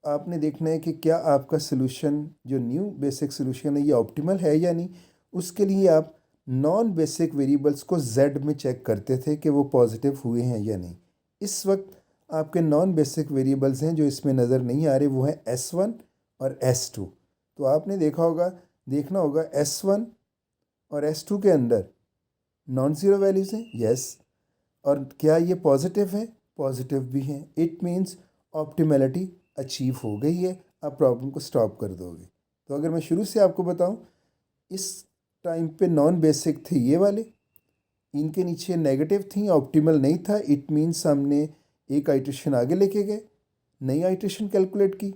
आपने देखना है कि क्या आपका सोल्यूशन जो न्यू बेसिक सोल्यूशन है ये ऑप्टिमल है या नहीं। उसके लिए आप नॉन बेसिक वेरिएबल्स को z में चेक करते थे कि वो पॉजिटिव हुए हैं या नहीं। इस वक्त आपके नॉन बेसिक वेरिएबल्स हैं जो इसमें नज़र नहीं आ रहे, वो हैं S1 और S2। तो आपने देखना होगा S1 और S2 के अंदर नॉन ज़ीरो वैल्यूज़ हैं, यस। और क्या ये पॉजिटिव है? पॉजिटिव भी हैं। इट मीन्स ऑप्टिमैलिटी अचीव हो गई है, आप प्रॉब्लम को स्टॉप कर दोगे। तो अगर मैं शुरू से आपको बताऊं, इस टाइम पे नॉन बेसिक थे ये वाले, इनके नीचे नेगेटिव थी, ऑप्टिमल नहीं था। इट मीन्स हमने एक आइट्रेशन आगे लेके गए, नई आइट्रेशन कैलकुलेट की।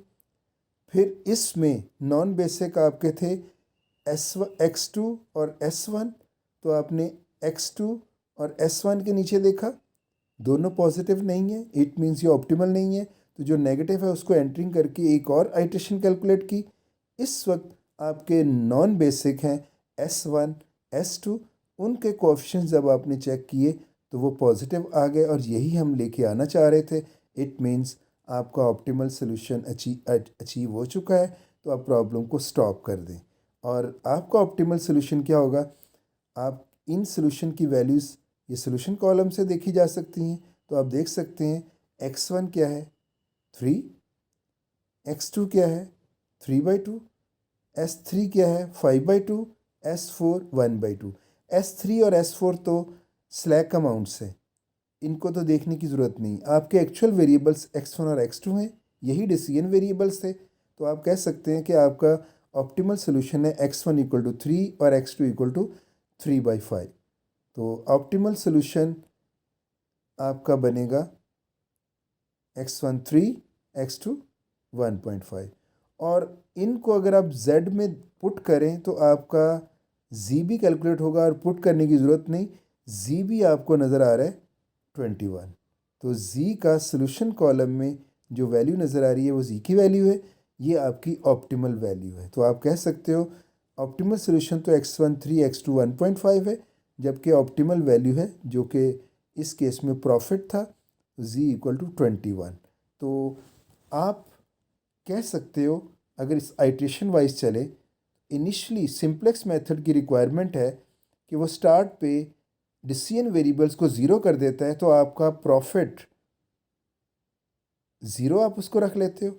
फिर इसमें नॉन बेसिक आपके थे X2 और S1, तो आपने X2 और S1 के नीचे देखा, दोनों पॉजिटिव नहीं है, इट मीन्स ये ऑप्टिमल नहीं है। तो जो नेगेटिव है उसको एंटरिंग करके एक और आइट्रेशन कैलकुलेट की। इस वक्त आपके नॉन बेसिक हैं S1, S2, उनके कोएफिशिएंट जब आपने चेक किए तो वो पॉजिटिव आ गए, और यही हम लेके आना चाह रहे थे। इट मीन्स आपका ऑप्टिमल सोल्यूशन अचीव हो चुका है, तो आप प्रॉब्लम को स्टॉप कर दें। और आपका ऑप्टिमल सोल्यूशन क्या होगा? आप इन सोल्यूशन की वैल्यूज़ ये सोल्यूशन कॉलम से देखी जा सकती हैं। तो आप देख सकते हैं x1 क्या है? 3, x2 क्या है? 3/2, S3 क्या है? 5/2, S4 1/2। S3 और S4 तो स्लैक अमाउंट्स हैं, इनको तो देखने की ज़रूरत नहीं। आपके एक्चुअल वेरिएबल्स x1 और x2 हैं, यही डिसीजन वेरिएबल्स थे। तो आप कह सकते हैं कि आपका ऑप्टिमल सोल्यूशन है x1 = 3 और x2 = 3/5। तो ऑप्टिमल सोल्यूशन आपका बनेगा x1 3, x2 1.5। और इनको अगर आप z में पुट करें तो आपका z भी कैलकुलेट होगा, और पुट करने की ज़रूरत नहीं, z भी आपको नज़र आ रहा है 21। तो z का सोल्यूशन कॉलम में जो वैल्यू नज़र आ रही है वो z की वैल्यू है, ये आपकी ऑप्टिमल वैल्यू है। तो आप कह सकते हो ऑप्टिमल सोल्यूशन तो x1 3, x2 1.5 है, जबकि ऑप्टिमल वैल्यू है जो कि इस केस में प्रॉफिट था z = 21। तो आप कह सकते हो अगर इस आइट्रेशन वाइज चले, इनिशियली सिंप्लेक्स मेथड की रिक्वायरमेंट है कि वो स्टार्ट पे डिसीजन वेरिएबल्स को ज़ीरो कर देता है, तो आपका प्रॉफिट ज़ीरो आप उसको रख लेते हो,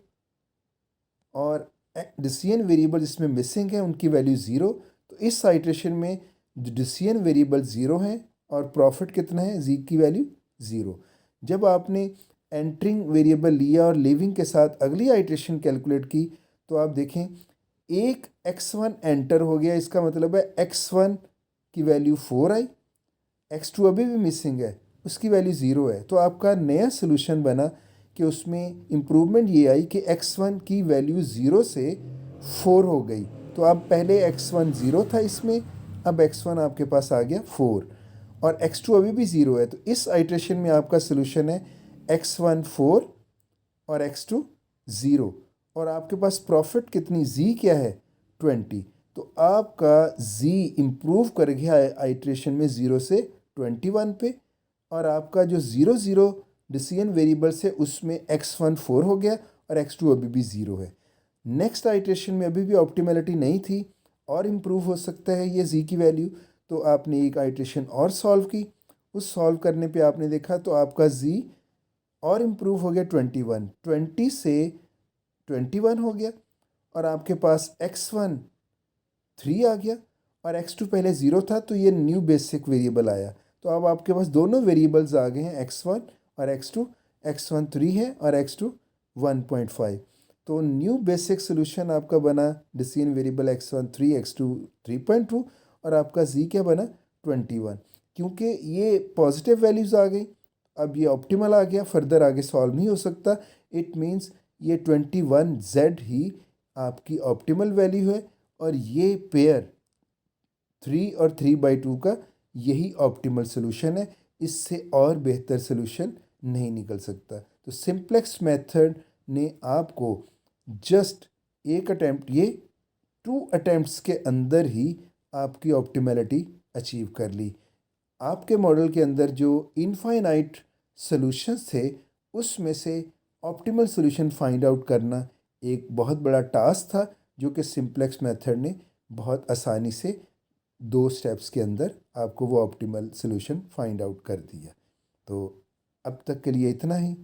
और डिसीजन वेरिएबल जिसमें मिसिंग है उनकी वैल्यू ज़ीरो। तो इस आइट्रेशन में डिसीजन वेरिएबल ज़ीरो हैं और प्रॉफिट कितना है? z की वैल्यू ज़ीरो। जब आपने एंटरिंग वेरिएबल लिया और लीविंग के साथ अगली आइट्रेशन कैलकुलेट की, तो आप देखें एक x1 एंटर हो गया, इसका मतलब है x1 की वैल्यू 4 आई, x2 अभी भी मिसिंग है, उसकी वैल्यू ज़ीरो है। तो आपका नया सोल्यूशन बना कि उसमें इम्प्रूवमेंट ये आई कि x1 की वैल्यू ज़ीरो से 4 हो गई। तो अब पहले x1 ज़ीरो था इसमें, अब x1 आपके पास आ गया 4, और x2 अभी भी ज़ीरो है। तो इस आइट्रेशन में आपका सोल्यूशन है x1 4 और x2 ज़ीरो, और आपके पास प्रॉफिट कितनी? z क्या है? 20। तो आपका z इम्प्रूव कर गया आइट्रेशन में 0 से 21 पे, और आपका जो 0 0 डिसीजन वेरिएबल्स है उसमें x1 4 हो गया और x2 अभी भी 0 है। नेक्स्ट आइट्रेशन में अभी भी ऑप्टिमैलिटी नहीं थी, और इम्प्रूव हो सकता है ये z की वैल्यू। तो आपने एक आइट्रेशन और सॉल्व की, उस सॉल्व करने पे आपने देखा तो आपका z और इम्प्रूव हो गया 21, 20 से 21 हो गया, और आपके पास x1 3 आ गया और x2 पहले 0 था, तो ये न्यू बेसिक वेरिएबल आया। तो अब आपके पास दोनों वेरिएबल्स आ गए हैं x1 और x2, x1 3 है और x2 1.5। तो न्यू बेसिक सोल्यूशन आपका बना डिसीजन वेरिएबल x1 3, x2 3.2, और आपका z क्या बना? 21। क्योंकि ये पॉजिटिव वैल्यूज़ आ गई, अब ये ऑप्टिमल आ गया, फर्दर आगे सॉल्व नहीं हो सकता। इट मीन्स ये 21z ही आपकी ऑप्टिमल वैल्यू है, और ये पेयर 3 और 3/2 का यही ऑप्टिमल सोल्यूशन है। इससे और बेहतर सोल्यूशन नहीं निकल सकता। तो सिंप्लेक्स मेथड ने आपको जस्ट एक अटैम्प्ट, ये 2 अटैम्प्ट्स के अंदर ही आपकी ऑप्टिमैलिटी अचीव कर ली। आपके मॉडल के अंदर जो इनफाइनाइट सॉल्यूशंस थे उसमें से ऑप्टिमल सॉल्यूशन फाइंड आउट करना एक बहुत बड़ा टास्क था, जो कि सिंप्लेक्स मेथड ने बहुत आसानी से 2 स्टेप्स के अंदर आपको वो ऑप्टिमल सॉल्यूशन फाइंड आउट कर दिया। तो अब तक के लिए इतना ही।